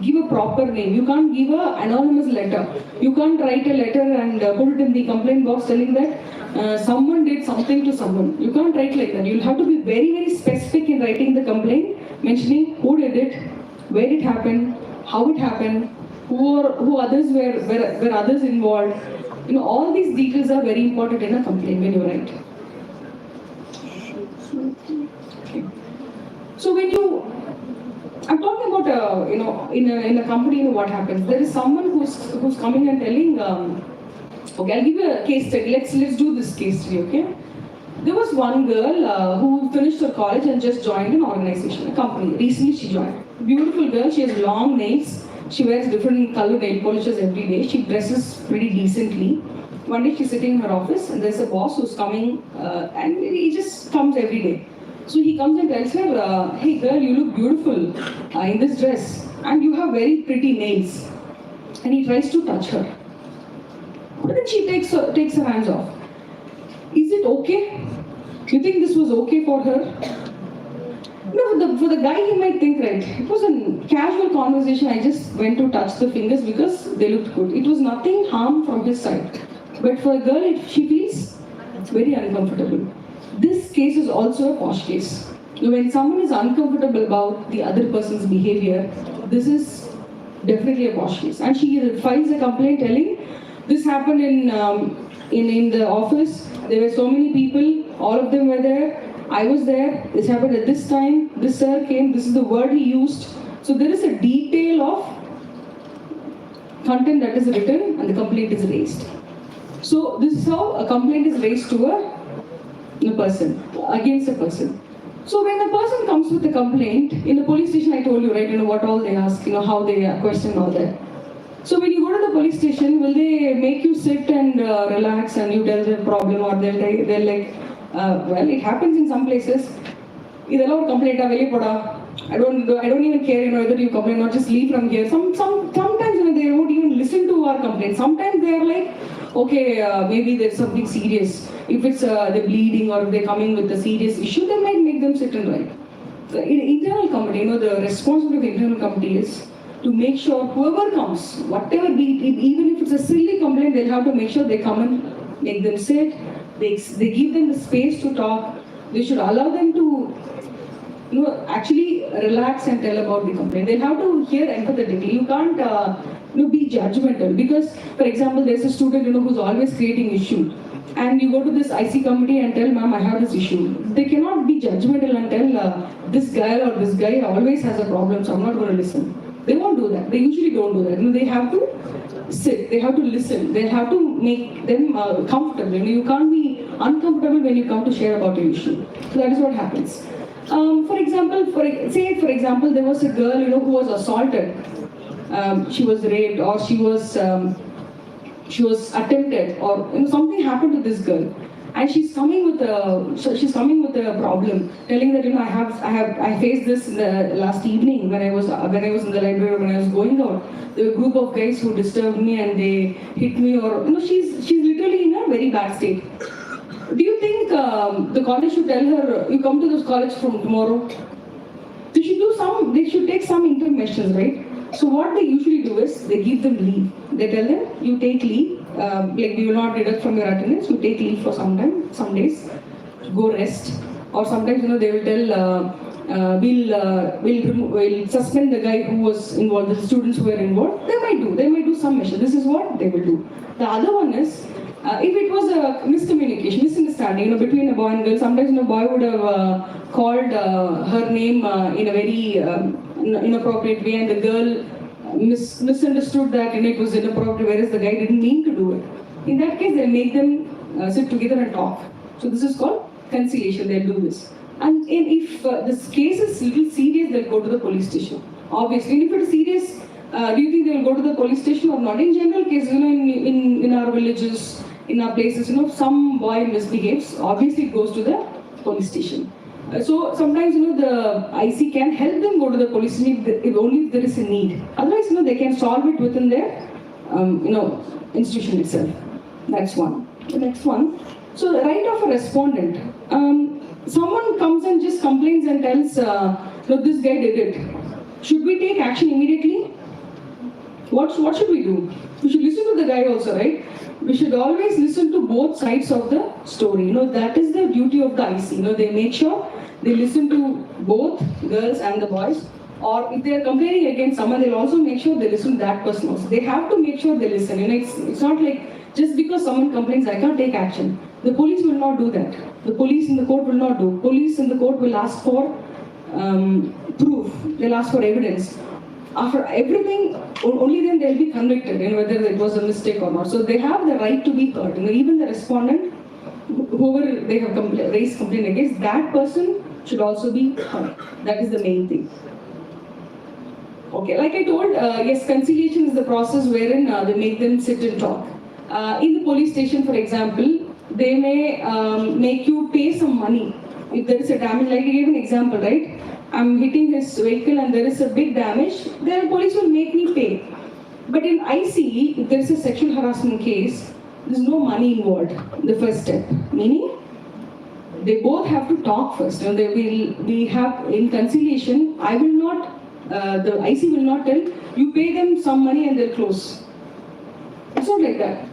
give a proper name. You can't give an anonymous letter. You can't write a letter and put it in the complaint box telling that someone did something to someone. You can't write like that. You'll have to be very, very specific in writing the complaint, mentioning who did it, where it happened, how it happened, who others were others involved. All these details are very important in a complaint when you write. Okay. So I'm talking about in a company, what happens? There is someone who's coming and telling, okay, I'll give you a case study. Let's do this case study, okay? There was one girl who finished her college and just joined an organization, a company. Recently she joined. Beautiful girl, she has long nails. She wears different color nail polishes every day. She dresses pretty decently. One day she's sitting in her office and there's a boss who's coming and he just comes every day. So he comes and tells her, hey girl, you look beautiful in this dress and you have very pretty nails. And he tries to touch her. But then she takes her hands off. Is it okay? You think this was okay for her? No, for the guy he might think, right, it was a casual conversation. I just went to touch the fingers because they looked good. It was nothing harm from his side. But for a girl, she feels very uncomfortable. This case is also a posh case. When someone is uncomfortable about the other person's behavior, this is definitely a posh case. And she files a complaint telling, this happened in the office. There were so many people, all of them were there. I was there, this happened at this time, this sir came, this is the word he used. So there is a detail of content that is written and the complaint is raised. So this is how a complaint is raised to a person, against a person. So when a person comes with a complaint, in the police station I told you, right, what all they ask, how they question all that. So when you go to the police station, will they make you sit and relax and you tell the problem, or they'll like, well, it happens in some places. Idella or complaint I don't even care, whether you complain or just leave from here. Sometimes they won't even listen to our complaint. Sometimes they are like, okay, maybe there's something serious. If it's they're bleeding or they're coming with a serious issue, they might make them sit and write. In internal committee, the responsibility of the internal committee is to make sure whoever comes, whatever be it, even if it's a silly complaint, they'll have to make sure they come and make them sit. They give them the space to talk. They should allow them to actually relax and tell about the complaint. They'll have to hear empathetically. You can't be judgmental, because, for example, there's a student who's always creating issue, and you go to this IC committee and tell, ma'am, I have this issue. They cannot be judgmental and tell this guy or this guy always has a problem, so I'm not going to listen. They won't do that. They usually don't do that. They have to sit. They have to listen. They have to make them comfortable. You can't be uncomfortable when you come to share about your issue. So that is what happens. For example, there was a girl, who was assaulted. She was raped, or she was attempted, or something happened to this girl, and she's coming with a problem, telling that I faced this in the last evening when I was in the library, when I was going out. There were a group of guys who disturbed me and they hit me, or she's literally in a very bad state. Do you think the college should tell her, you come to this college from tomorrow? They should take some interventions, right? So what they usually do is, they give them leave. They tell them, you take leave, we will not deduct from your attendance, you take leave for some time, some days, go rest. Or sometimes, they will tell, we'll suspend the guy who was involved, the students who were involved. They might do some measure. This is what they will do. The other one is, if it was a misunderstanding, between a boy and girl, sometimes a boy would have called her name in a very inappropriate way, and the girl misunderstood that it was inappropriate, whereas the guy didn't mean to do it. In that case, they'll make them sit together and talk. So this is called conciliation, they'll do this. And if this case is little serious, they'll go to the police station. Obviously, and if it is serious, do you think they'll go to the police station or not? In general cases, in our villages, in our places, some boy misbehaves, obviously it goes to the police station. So sometimes, the IC can help them go to the police station if only if there is a need. Otherwise, they can solve it within their, institution itself. That's one. The next one. So the right of a respondent. Someone comes and just complains and tells, this guy did it. Should we take action immediately? What should we do? We should listen to the guy also, right? We should always listen to both sides of the story. That is the duty of the IC. They make sure they listen to both girls and the boys. Or if they are complaining against someone, they'll also make sure they listen to that person also. They have to make sure they listen. It's not like just because someone complains, I can't take action. The police will not do that. The police in the court will not do. Police in the court will ask for proof. They'll ask for evidence. After everything, only then they'll be convicted, whether it was a mistake or not. So they have the right to be heard. Even the respondent, whoever they have raised complaint against, that person should also be heard. That is the main thing. Okay, like I told, yes, conciliation is the process wherein they make them sit and talk. In the police station, for example, they may make you pay some money if there is a damage. Like I gave an example, right? I'm hitting his vehicle and there is a big damage, the police will make me pay. But in IC, if there is a sexual harassment case, there's no money involved, the first step. Meaning, they both have to talk first. We have, in conciliation, the IC will not tell, you pay them some money and they'll close. It's not like that.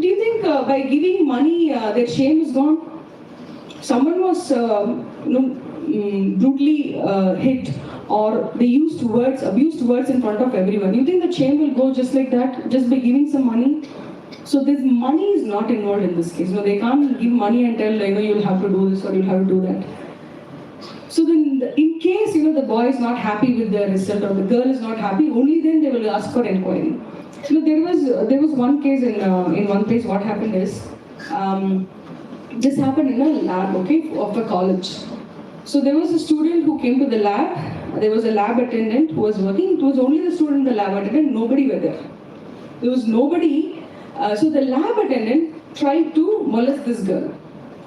Do you think by giving money, their shame is gone? Someone was, brutally hit, or they abused words in front of everyone. You think the shame will go just like that, just by giving some money? So this money is not involved in this case. They can't give money and tell, you'll have to do this or you'll have to do that. So then, in case, the boy is not happy with the result or the girl is not happy, only then they will ask for inquiry. There was one case in one place. What happened is, this happened in a lab, of a college. So there was a student who came to the lab. There was a lab attendant who was working. It was only the student and the lab attendant. Nobody were there. There was nobody. So the lab attendant tried to molest this girl.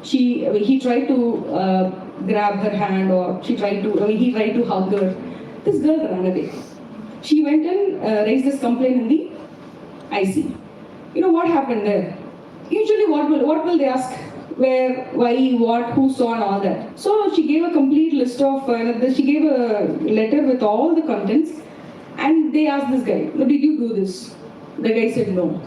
He tried to grab her hand, or he tried to hug her. This girl ran away. She went and raised this complaint in the IC. What happened there? Usually, what will they ask? Where, why, what, who saw, and all that. So she gave a complete list of, she gave a letter with all the contents, and they asked this guy, did you do this? The guy said no.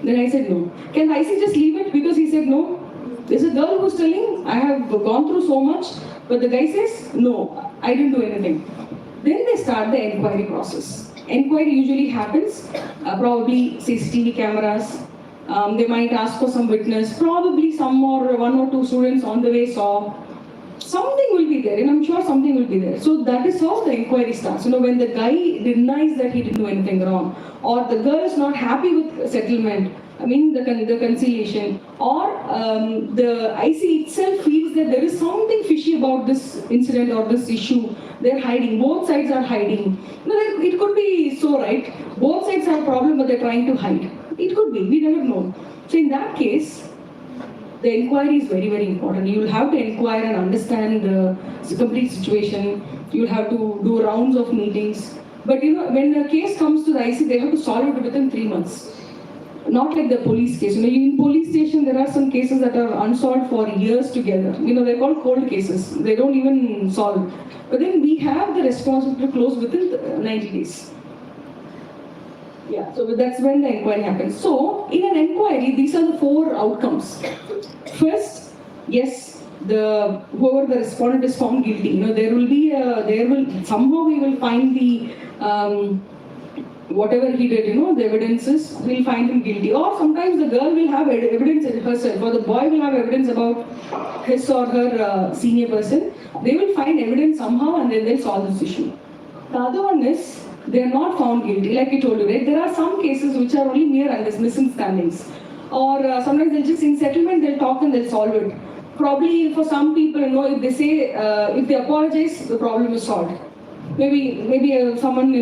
Then I said no. Can IC just leave it because he said no? There's a girl who's telling, I have gone through so much, but the guy says, no, I didn't do anything. Then they start the inquiry process. Inquiry usually happens, probably CCTV cameras. They might ask for some witness, probably one or two students on the way saw. Something will be there, and I'm sure something will be there. So that is how the inquiry starts. When the guy denies that he didn't do anything wrong, or the girl is not happy with settlement, the conciliation, or the IC itself feels that there is something fishy about this incident or this issue. They're hiding. Both sides are hiding. It could be so, right? Both sides have a problem, but they're trying to hide. It could be. We never know. So in that case, the inquiry is very, very important. You will have to inquire and understand the complete situation. You will have to do rounds of meetings. But when a case comes to the IC, they have to solve it within 3 months. Not like the police case. In police station, there are some cases that are unsolved for years together. They're called cold cases. They don't even solve. But then we have the responsibility to close within 90 days. Yeah, so that's when the inquiry happens. So, in an inquiry, these are the 4 outcomes. First, yes, whoever the respondent is found guilty. Somehow we will find the whatever he did, the evidences, we'll find him guilty. Or sometimes the girl will have evidence herself, or the boy will have evidence about his or her senior person. They will find evidence somehow and then they'll solve this issue. The other one is, they are not found guilty. Like I told you, right? There are some cases which are only mere misunderstandings. or sometimes they'll just, in settlement, they'll talk and they'll solve it. Probably for some people, if they say, if they apologize, the problem is solved. Maybe someone,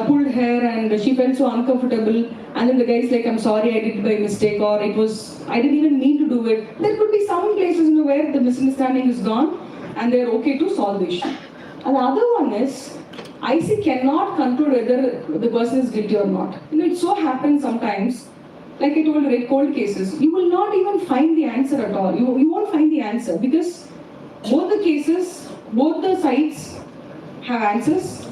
pulled hair and she felt so uncomfortable, and then the guy's like, I'm sorry, I did it by mistake, or I didn't even mean to do it. There could be some places, where the misunderstanding is gone, and they're okay to solve the issue. And the other one is, IC cannot control whether the person is guilty or not. It so happens sometimes, like I told you, cold cases, you will not even find the answer at all. You won't find the answer because both the cases, both the sides have answers,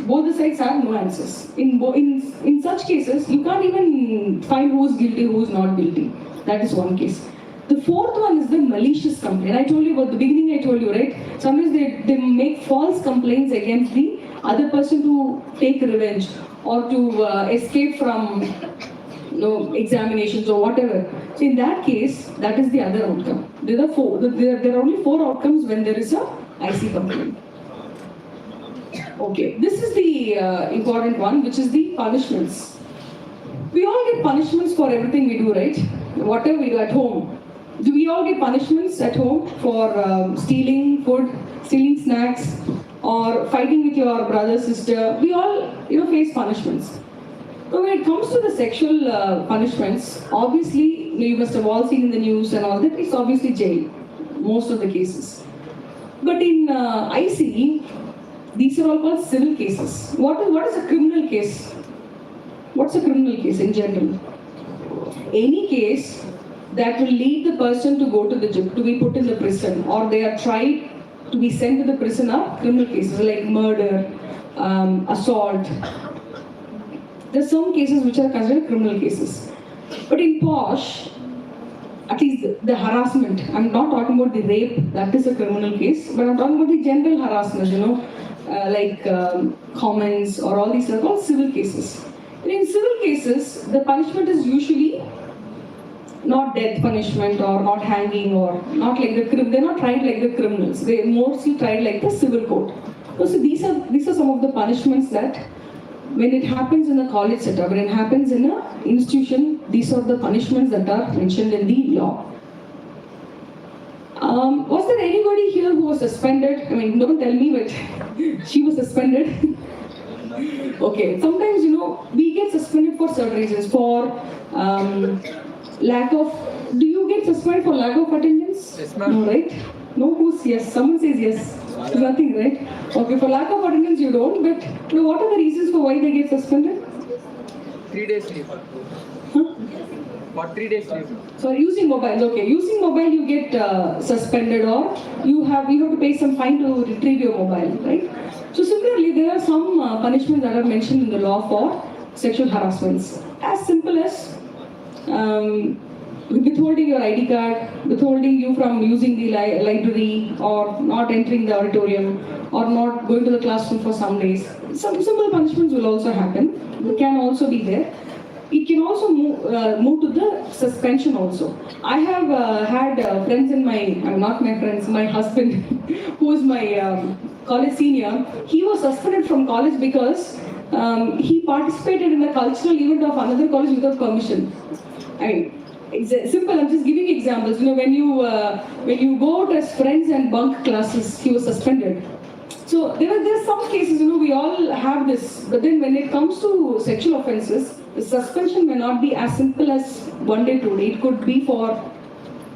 both the sides have no answers. In such cases, you can't even find who's guilty, who's not guilty. That is one case. The fourth one is the malicious complaint. I told you about the beginning, I told you, right? Sometimes they make false complaints against the other person to take revenge or to escape from examinations or whatever. So in that case, that is the other outcome. There are only 4 outcomes when there is a IC complaint. Okay, this is the important one, which is the punishments. We all get punishments for everything we do, right? Whatever we do at home. Do we all get punishments at home for stealing food, stealing snacks, or fighting with your brother, sister? We all, face punishments. But when it comes to the sexual punishments, obviously, you must have all seen in the news and all that, it's obviously jail, most of the cases. But in IC, these are all called civil cases. What is a criminal case? What's a criminal case in general? Any case that will lead the person to go to be put in the prison, or they are tried to be sent to the prison, are criminal cases like murder, assault. There's some cases which are considered criminal cases. But in POSH, at least the harassment, I'm not talking about the rape, that is a criminal case, but I'm talking about the general harassment, like comments or all these are called civil cases. And in civil cases, the punishment is usually not death punishment or not hanging or not like they're not tried like the criminals. They're mostly tried like the civil court. So these are some of the punishments that when it happens in a college setup, when it happens in an institution, these are the punishments that are mentioned in the law. Was there anybody here who was suspended? I mean, don't tell me, but she was suspended. Okay, sometimes, we get suspended for certain reasons. For lack of, do you get suspended for lack of attendance? Yes, ma'am. No, right? No, who's yes? Someone says yes. Nothing, right? Okay, for lack of attendance you don't, but what are the reasons for why they get suspended? 3 days leave. Huh? For 3 days leave. So using mobile, okay. Using mobile you get suspended, or you have to pay some fine to retrieve your mobile, right? So similarly, there are some punishments that are mentioned in the law for sexual harassments. As simple as withholding your ID card, withholding you from using the library, or not entering the auditorium, or not going to the classroom for some days. Some simple punishments will also happen. It can also be there. It can also move to the suspension also. I have had friends in not my friends, my husband, who is my college senior. He was suspended from college because he participated in a cultural event of another college without permission. I mean, it's simple. I'm just giving examples. When you go out as friends and bunk classes, he was suspended. So there are some cases. We all have this. But then when it comes to sexual offences, the suspension may not be as simple as 1 day, 2 days. It could be for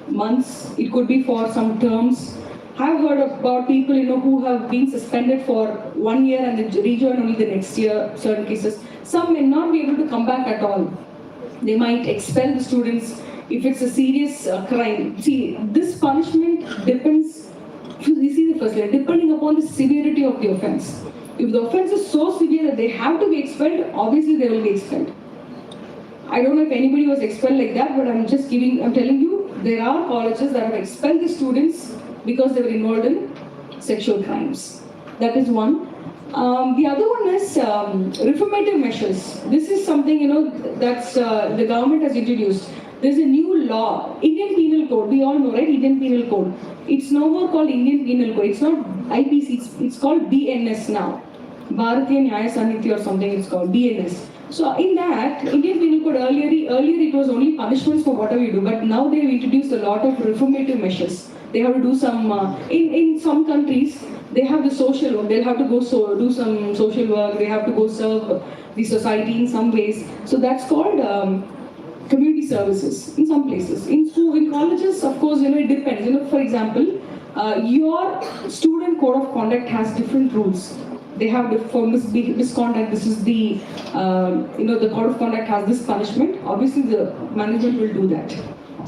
months. It could be for some terms. I've heard about people, who have been suspended for 1 year and then rejoin only the next year. Certain cases. Some may not be able to come back at all. They might expel the students if it's a serious crime. See, this punishment depends, depending upon the severity of the offense. If the offense is so severe that they have to be expelled, obviously they will be expelled. I don't know if anybody was expelled like that, but I'm telling you, there are colleges that have expelled the students because they were involved in sexual crimes. That is one. The other one is reformative measures. This is something, that's the government has introduced. There's a new law, Indian Penal Code. We all know, right? Indian Penal Code. It's no more called Indian Penal Code. It's not IPC. It's called BNS now. Bharatiya Nyaya Samiti or something it's called, BNS. So in that, Indian Penal Code earlier it was only punishments for whatever you do, but now they've introduced a lot of reformative measures. They have to do some, in some countries, they have the social work, they'll have to go do some social work, they have to go serve the society in some ways. So that's called community services in some places. In school, in colleges, of course, it depends. For example, your student code of conduct has different rules. They have for misconduct. This is the the code of conduct has this punishment. Obviously, the management will do that.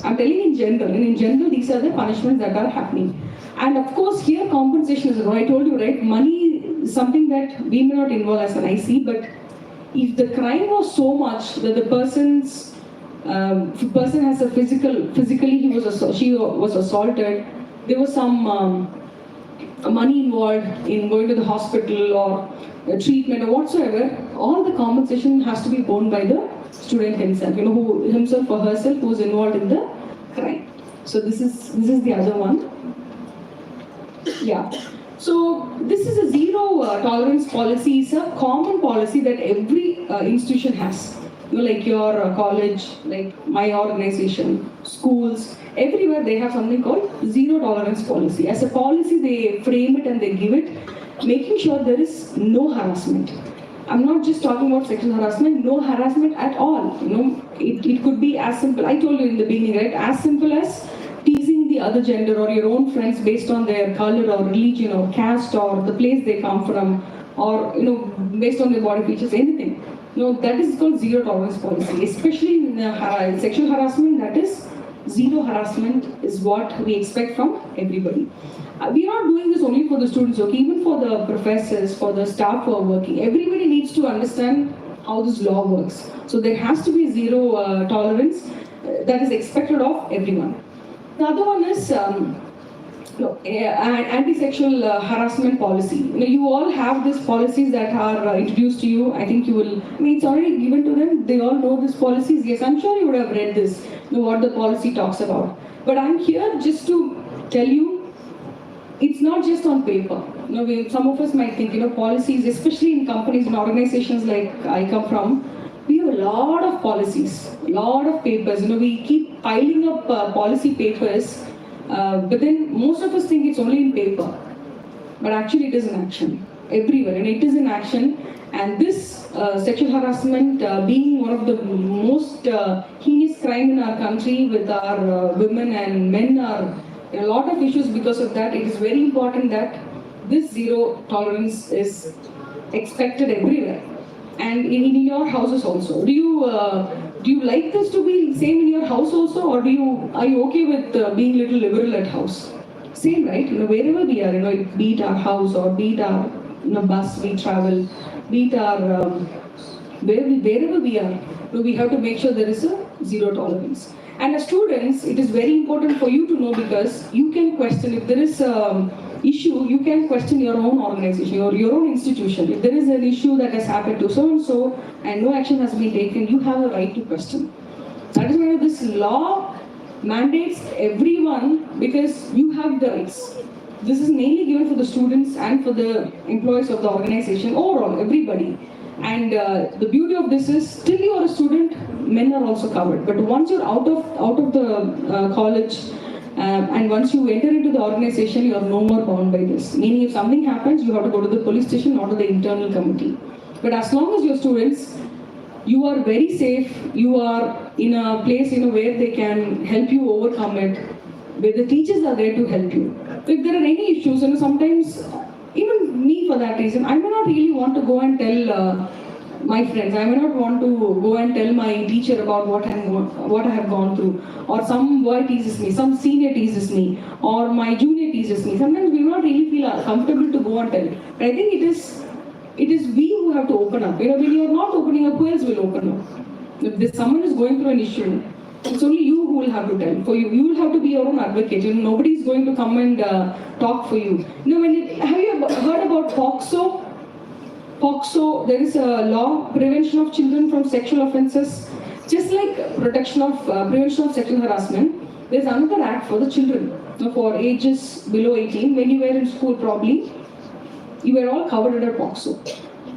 I'm telling in general, and in general, these are the punishments that are happening. And of course, here compensation is. I told you, right? Money is something that we may not involve as an IC, but if the crime was so much that the person has a physically she was assaulted, there was some money involved in going to the hospital or treatment or whatsoever, all the compensation has to be borne by the student himself, who himself or herself who is involved in the crime. So this is the other one. Yeah. So this is a zero tolerance policy. It's a common policy that every institution has. Like your college, like my organization, schools, everywhere they have something called zero tolerance policy. As a policy, they frame it and they give it, making sure there is no harassment. I'm not just talking about sexual harassment, no harassment at all. It could be as simple, I told you in the beginning, right? As simple as teasing the other gender or your own friends based on their color or religion or caste or the place they come from, or based on their body features, anything. That is called zero tolerance policy. Especially in sexual harassment, that is zero harassment is what we expect from everybody. We are not doing this only for the students, okay? Even for the professors, for the staff who are working. Everybody needs to understand how this law works. So there has to be zero tolerance that is expected of everyone. The other one is anti-sexual harassment policy. You all have these policies that are introduced to you. I think you will, it's already given to them. They all know these policies. Yes, I'm sure you would have read this, what the policy talks about. But I'm here just to tell you, it's not just on paper. Some of us might think, policies, especially in companies and organizations like I come from, we have a lot of policies, a lot of papers. We keep piling up policy papers. But then most of us think it's only in paper, but actually it is in action everywhere, and it is in action. And this sexual harassment being one of the most heinous crime in our country, with our women and men are a lot of issues because of that. It is very important that this zero tolerance is expected everywhere, and in your houses also. Do you like this to be same in your house also, or are you okay with being a little liberal at house? Same, right? Wherever we are, be it our house or be it our bus we travel, be it our wherever we are, we have to make sure there is a zero tolerance. And as students, it is very important for you to know, because you can question if there is issue, you can question your own organization or your own institution. If there is an issue that has happened to so-and-so and no action has been taken, you have a right to question. That is why this law mandates everyone, because you have the rights. This is mainly given for the students and for the employees of the organization, overall, everybody. And the beauty of this is, till you are a student, men are also covered. But once you're out of the college, and once you enter into the organization, you are no more bound by this. Meaning, if something happens, you have to go to the police station or to the internal committee. But as long as you're students, you are very safe. You are in a place where they can help you overcome it, where the teachers are there to help you. If there are any issues, sometimes, even me for that reason, I may not really want to go and tell my friends. I may not want to go and tell my teacher about what I have gone through, or some boy teases me, some senior teases me, or my junior teases me. Sometimes we will not really feel comfortable to go and tell. But I think it is we who have to open up. When you are not opening up, who else will open up? If someone is going through an issue, it's only you who will have to tell. For you will have to be your own advocate. Nobody is going to come and talk for you. Have you heard about POCSO? POCSO, there is a law, prevention of children from sexual offences. Just like prevention of sexual harassment, there is another act for the children. For ages below 18, when you were in school probably, you were all covered under POCSO.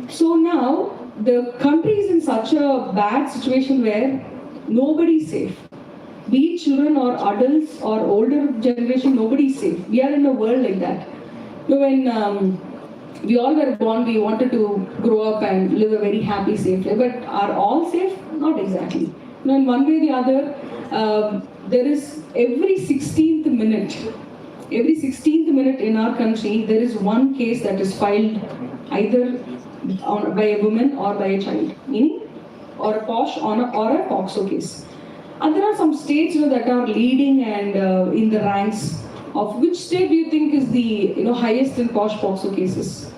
So now the country is in such a bad situation where nobody's safe. Be it children or adults or older generation, nobody's safe. We are in a world like that. You know, when we all were born, we wanted to grow up and live a very happy, safe life. But are all safe? Not exactly. You know, in one way or the other, there is every 16th minute in our country, there is one case that is filed either by a woman or by a child, meaning or a POSH or a POXO case. And there are some states, you know, that are leading and in the ranks. Of which state do you think is the highest in POSH POXO cases?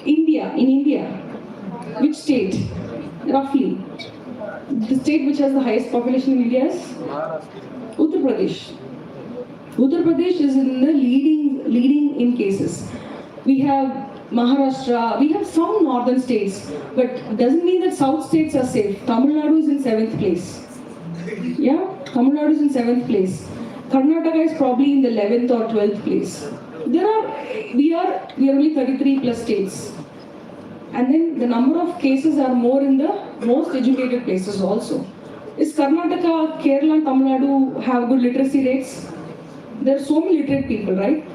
India. In India, which state? Roughly, the state which has the highest population in India is Uttar Pradesh. Uttar Pradesh is in the leading in cases. We have Maharashtra, we have some northern states, but doesn't mean that south states are safe. Tamil Nadu is in 7th place. Yeah, Tamil Nadu is in 7th place. Karnataka is probably in the 11th or 12th place. We are only 33 plus states. And then the number of cases are more in the most educated places also. Is Karnataka, Kerala and Tamil Nadu have good literacy rates? There are so many literate people, right?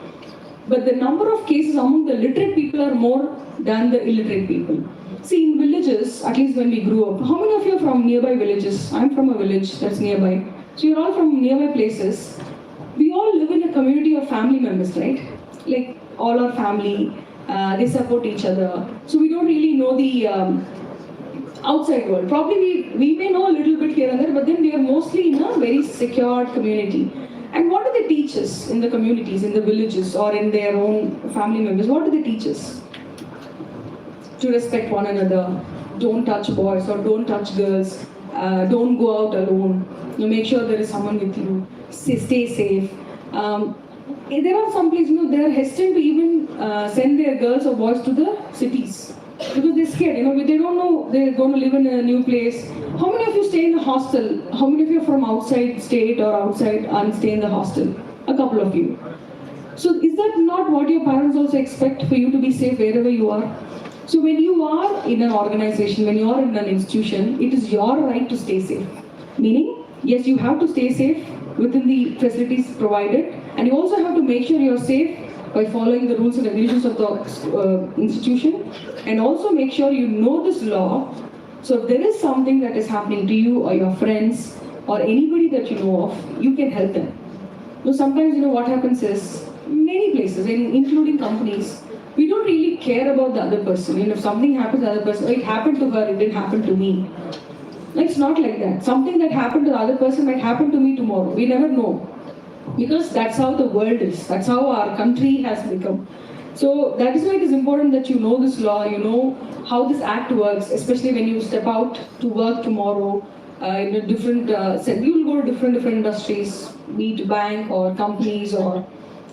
But the number of cases among the literate people are more than the illiterate people. See, in villages, at least when we grew up, how many of you are from nearby villages? I'm from a village that's nearby. So you're all from nearby places. We all live in a community of family members, right? Like all our family, they support each other. So we don't really know the outside world. Probably we may know a little bit here and there, but then we are mostly in a very secured community. And what do they teach us in the communities, in the villages, or in their own family members? What do they teach us? To respect one another, don't touch boys or don't touch girls, don't go out alone, make sure there is someone with you, stay safe. There are some places, they are hesitant to even send their girls or boys to the cities because they're scared, they don't know they're going to live in a new place. How many of you stay in a hostel? How many of you are from outside state or outside and stay in the hostel? A couple of you. So is that not what your parents also expect, for you to be safe wherever you are? So when you are in an organization, when you are in an institution, it is your right to stay safe. Meaning, yes, you have to stay safe within the facilities provided, and you also have to make sure you're safe by following the rules and regulations of the institution, and also make sure you know this law. So if there is something that is happening to you or your friends or anybody that you know of, you can help them. So sometimes, what happens is, many places, including companies, we don't really care about the other person. If something happens to the other person, it happened to her, it didn't happen to me. It's not like that. Something that happened to the other person might happen to me tomorrow. We never know. Because that's how the world is. That's how our country has become. So that is why it is important that you know this law, you know how this act works, especially when you step out to work tomorrow in a different, you will go to different industries, be it bank or companies or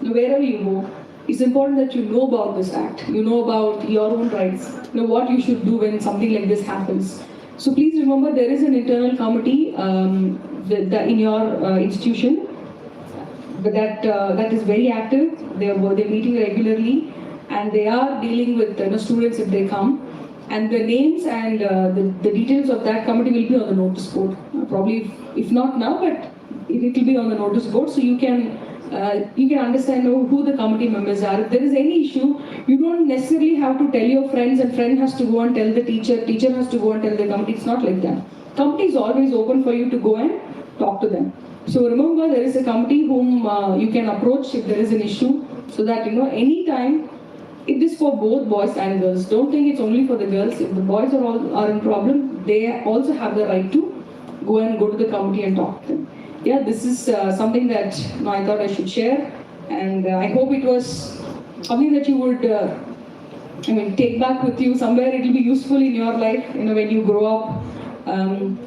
wherever you go. It's important that you know about this act, you know about your own rights, what you should do when something like this happens. So please remember, there is an internal committee in your institution that is very active. They're meeting regularly, and they are dealing with students if they come. And the names and the details of that committee will be on the notice board. Probably, if not now, but it will be on the notice board, so you can understand who the committee members are. If there is any issue, you don't necessarily have to tell your friends, and friend has to go and tell the teacher has to go and tell the committee. It's not like that. Committee is always open for you to go and talk to them. So remember, there is a committee whom you can approach if there is an issue, so that anytime. It is for both boys and girls. Don't think it's only for the girls. If the boys are in problem, they also have the right to go to the committee and talk to them. Yeah, this is something that I thought I should share, and I hope it was something that you would take back with you somewhere. It will be useful in your life, when you grow up,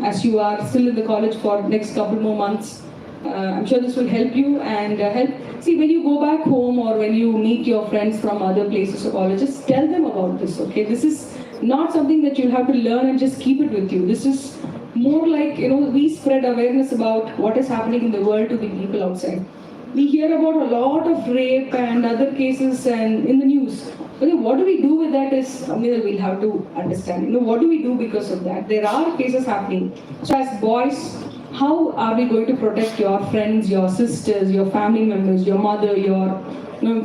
as you are still in the college for next couple more months. I'm sure this will help you and help. See, when you go back home or when you meet your friends from other places or colleges, tell them about this, okay? This is not something that you'll have to learn and just keep it with you. This is more like, we spread awareness about what is happening in the world to the people outside. We hear about a lot of rape and other cases and in the news. Okay, what do we do with that is something that we'll have to understand. What do we do because of that? There are cases happening. So as boys, how are we going to protect your friends, your sisters, your family members, your mother, your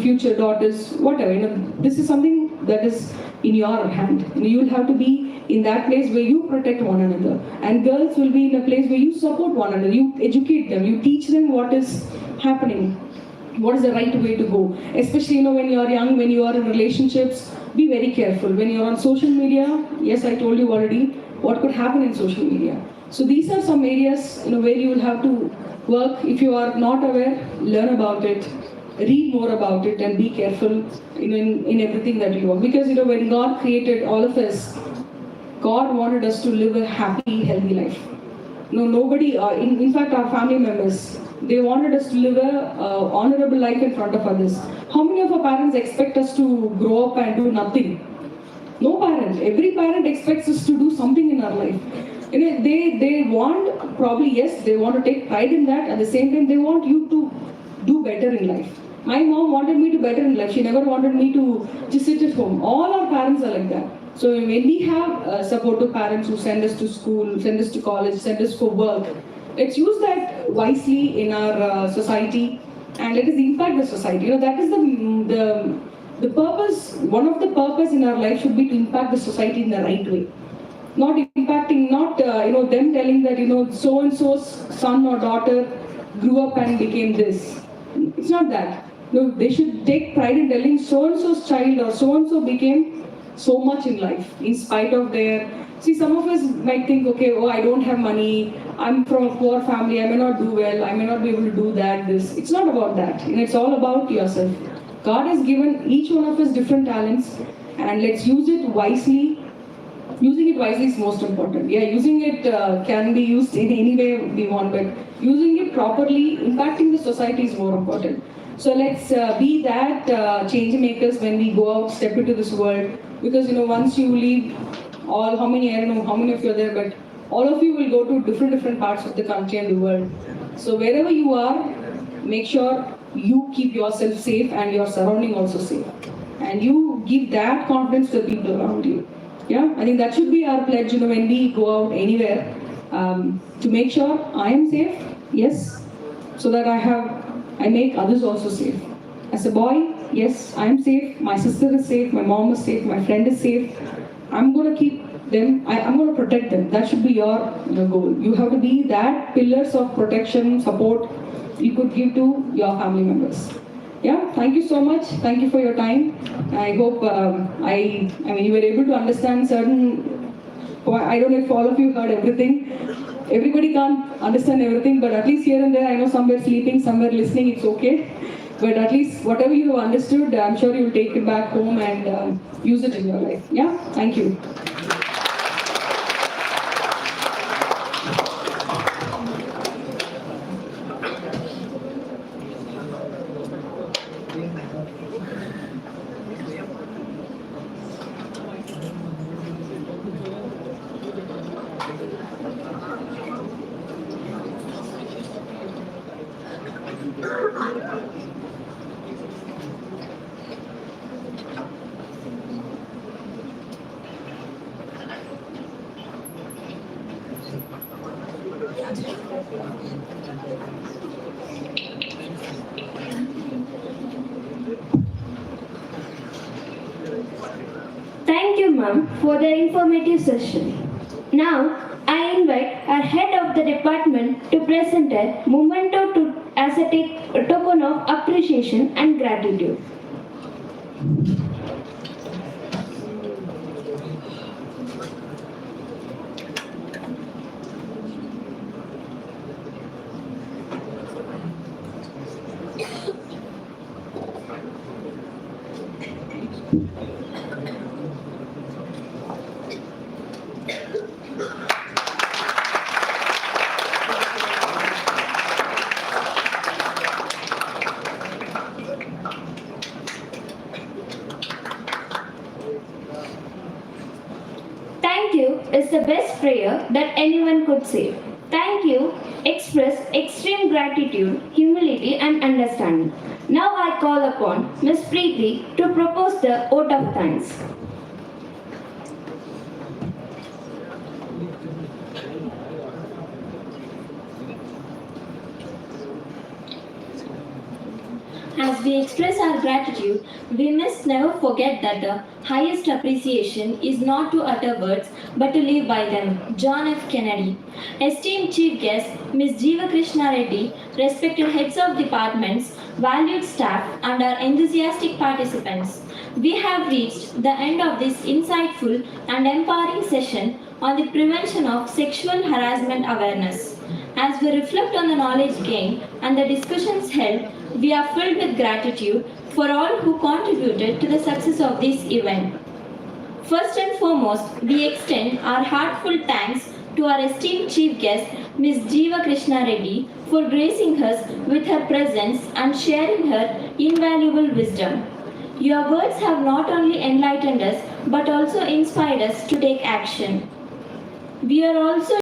future daughters, whatever? This is something that is in your hand. You'll have to be in that place where you protect one another. And girls will be in a place where you support one another. You educate them. You teach them what is happening. What is the right way to go? Especially when you are young, when you are in relationships, be very careful. When you are on social media, yes, I told you already what could happen in social media. So these are some areas where you will have to work. If you are not aware, learn about it, read more about it, and be careful in everything that you work. Because when God created all of us, God wanted us to live a happy, healthy life. Nobody, in fact, our family members, they wanted us to live a honorable life in front of others. How many of our parents expect us to grow up and do nothing? No parent. Every parent expects us to do something in our life. They want, probably yes, they want to take pride in that. At the same time, they want you to do better in life. My mom wanted me to better in life. She never wanted me to just sit at home. All our parents are like that. So when we have supportive parents who send us to school, send us to college, send us for work, let's use that wisely in our society and let us impact the society. That is the purpose. One of the purpose in our life should be to impact the society in the right way. Not impacting, not them telling that so and so's son or daughter grew up and became this. It's not that. They should take pride in telling so and so's child or so and so became so much in life in spite of their. See, some of us might think, okay, I don't have money, I'm from a poor family, I may not do well, I may not be able to do that, this. It's not about that. It's all about yourself. God has given each one of us different talents, and let's use it wisely. Using it wisely is most important. Yeah, using it can be used in any way we want, but using it properly, impacting the society is more important. So let's be that change makers when we go out, step into this world. Because once you leave, I don't know how many of you are there, but all of you will go to different parts of the country and the world. So wherever you are, make sure you keep yourself safe and your surrounding also safe. And you give that confidence to the people around you. Yeah, I think that should be our pledge, when we go out anywhere, to make sure I am safe, yes, so that I make others also safe. As a boy, yes, I am safe, my sister is safe, my mom is safe, my friend is safe. I'm going to keep them, I'm going to protect them. That should be your goal. You have to be that pillars of protection, support you could give to your family members. Yeah, thank you so much. Thank you for your time. I hope you were able to understand certain. I don't know if all of you heard everything. Everybody can't understand everything, but at least here and there, I know some were sleeping, some were listening. It's okay. But at least whatever you have understood, I'm sure you will take it back home and use it in your life. Yeah, thank you. Thank you, ma'am, for the informative session. Now, I invite our head of the department to present a memento as a token of appreciation and gratitude. Thank you is the best prayer that anyone could say. Thank Thank you express extreme gratitude, humility, and understanding. Now I call upon Ms. Preeti to propose the vote of thanks. As we express our gratitude, we must never forget that the highest appreciation is not to utter words but to live by them. John F. Kennedy. Esteemed Chief Guest, Ms. Jeeva Krishna Reddy, respected heads of departments, valued staff, and our enthusiastic participants. We have reached the end of this insightful and empowering session on the prevention of sexual harassment awareness. As we reflect on the knowledge gained and the discussions held, we are filled with gratitude for all who contributed to the success of this event. First and foremost, we extend our heartfelt thanks to our esteemed chief guest, Ms. Jeeva Krishna Reddy, for gracing us with her presence and sharing her invaluable wisdom. Your words have not only enlightened us but also inspired us to take action. We are also